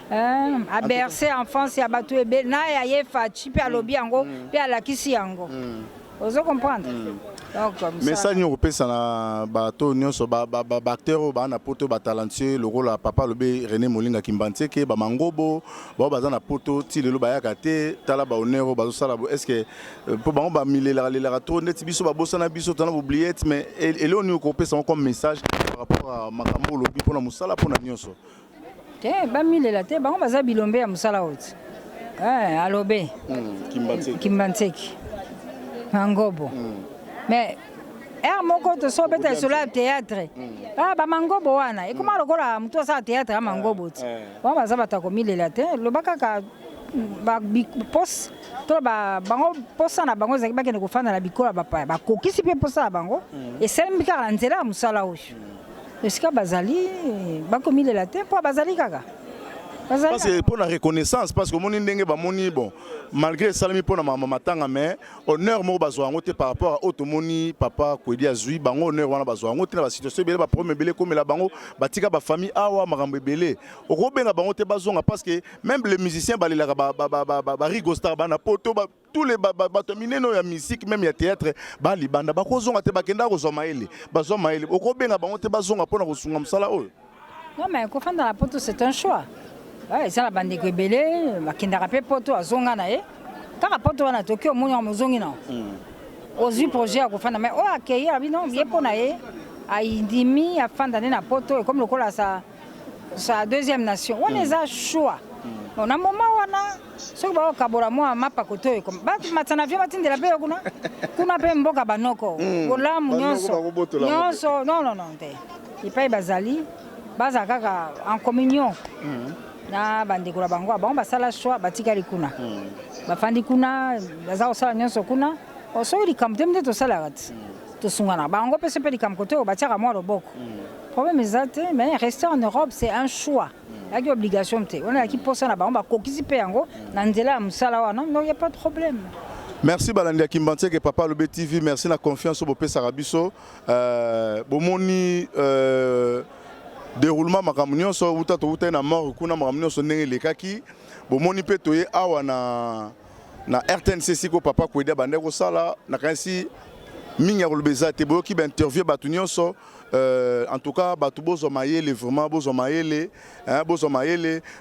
a bercer enfance ya batu ebe na ya yefa chi pe alobi yango pe alakisi yango ozo comprendre donc mais ça ni opesa na bato nyonso ba acteur ba na poto ba talentueux le rôle papa lobe René Molinga Kimbantseke ba mangobo ba baza na poto ti lelo ba yakate tala ba honneur ba sala est-ce que pour ba ba milela to net biso ba bosana biso tana oublier mais et on ni opesa comme message par rapport à makambo lobi pona musala pona nyonso te ba milela te ba baza bilombe ya musala oti alobe Kimbantseke mangobo mais moko to so beta sur le théâtre ba mangobo wana e kuma lokola mtu sa théâtre ya mangobo ti ba baza batakomilela te lobaka ka ba pos to ba bango posa na bango zaki bakene kofanda na bikola ba kokisi pe posa na bango et sembi kala nzela musala oyo esika bazali bakomilela te po bazali kaka parce que pour la reconnaissance parce que mon ndenge ba moni bon malgré salami pour na matanga mais honneur mo bazwa ngote par rapport à automoni papa kwedi azui bango honneur wana bazwa ngote na ba situation belé ba problème belé comme la bango batika ba famille awa makambo belé okobenga bango te bazonga parce que même les musiciens balelaka ba rigostar bana poto ba tous les bato mineno ya musique même ya théâtre ba libanda ba kozonga te bakenda kozoma ele bazoma ele okobenga bango te bazonga pona kosunga musala oyo. Non mais kofanda la poto c'est un choix. eza na bandeko ebele bakendaka mpe poto azonga na ye kaka poto wana toki omoni ya mozongi na ozwi projet ya kofanda mai oyo akei abi non ye mpo na ye aindimi afanda nde na poto ekomi lokola sa deuxième nation wana eza choix na moment wana soki baokabola mwa mapa kote oyo matana vio batindela mpe kuna mpe mboka banoko bolamu nyonso non te epai bazali baza kaka en communion na bandeko na bango bango basala choix batikali kuna bafandi kuna baza kosala nyonso kuna soki likambo te nde tosalaka ti tosungana bango mpe so mpe likambo kote oyo batiaka mwa loboko problème eza te mais rester en Europe c'est un choix yaki obligation te wana yaki mposa na bango bakokisi mpe yango na nzela ya mosala wana donc y a pas de problème. Merci Balandi Kimbantieke Papa Lobe TV, merci na confiance au Bopesa biso bomoni déroulement makambo nyonso uta to uta na mort kuna makambo nyonso ndenge lekaki bomoni mpe toye awa na RTNC siko Papa Kwedi bande ko sala na kansi mingi ya kolobeza te boyoki ba interview batu nyonso en tout cas batu bozo mayele vraiment bozo mayele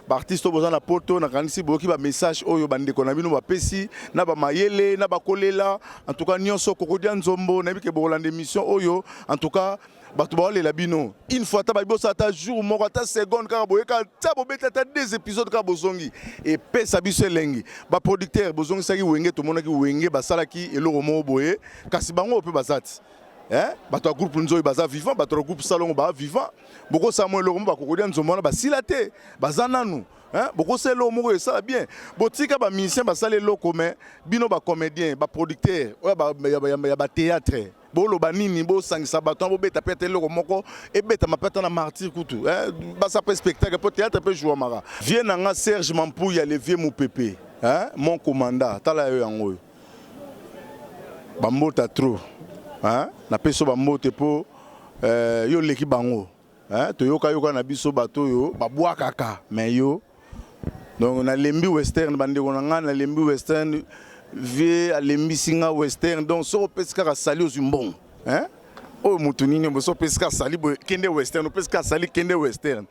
ba artiste bozo na poto na kanisi boyoki ba message oyo bande ko na bino ba pesi na ba mayele na ba kolela en tout cas nyonso kokodia nzombo na bike bolanda émission oyo en tout cas batu baolela bino une fois ta bibosa ta jour moko ta seconde ka boyeka ta bobeta ta 2 épisodes ka bozongi et pesa biso elengi ba producteur bozongi saki wenge to monaki wenge basalaki eloko mo boye kasi bango pe bazati bato groupe nzoyi baza vivant bato groupe salon ba vivant boko samo eloko mo bakokodia nzomona basila te bazananu beaucoup c'est l'homme ça bien botika ba musicien basala eloko mais bino ba comédien ba producteur ba théâtre bolo banini bo sangisa bato bo beta pete eloko moko e beta mapeta na martyr kutu ba sa spectacle pour théâtre peut jouer mara vient nga Serge Mampou ya levier mon pépé mon commandant tala yo yango ba mbota trop na peso ba mbote po yo leki bango to yoka na biso bato yo ba bwa kaka mais yo donc na lembi western bande ko nga na lembi western vie à lembi singa western donc so pesca sali aux bon o mutu nini bo so pesca sali bo kende western o pesca sali kende western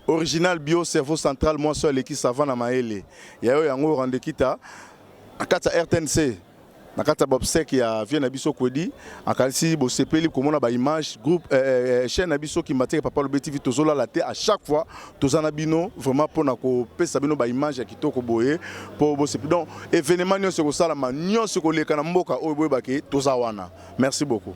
original bio cerveau central moi seul qui savana maele ya yo yango rende kita akata RTNC nakata bobsek ya vient na biso Kwedi akalisi bo sepeli komona ba image groupe chaîne na biso Kimbantieke Papa Lobe TV tozola la te à chaque fois tozana bino vraiment pour na ko pesa bino ba image ya kitoko boye pour bo sepeli donc événement nyonso ko sala ma nyonso ko leka na mboka oyo boye bake tozawana merci beaucoup.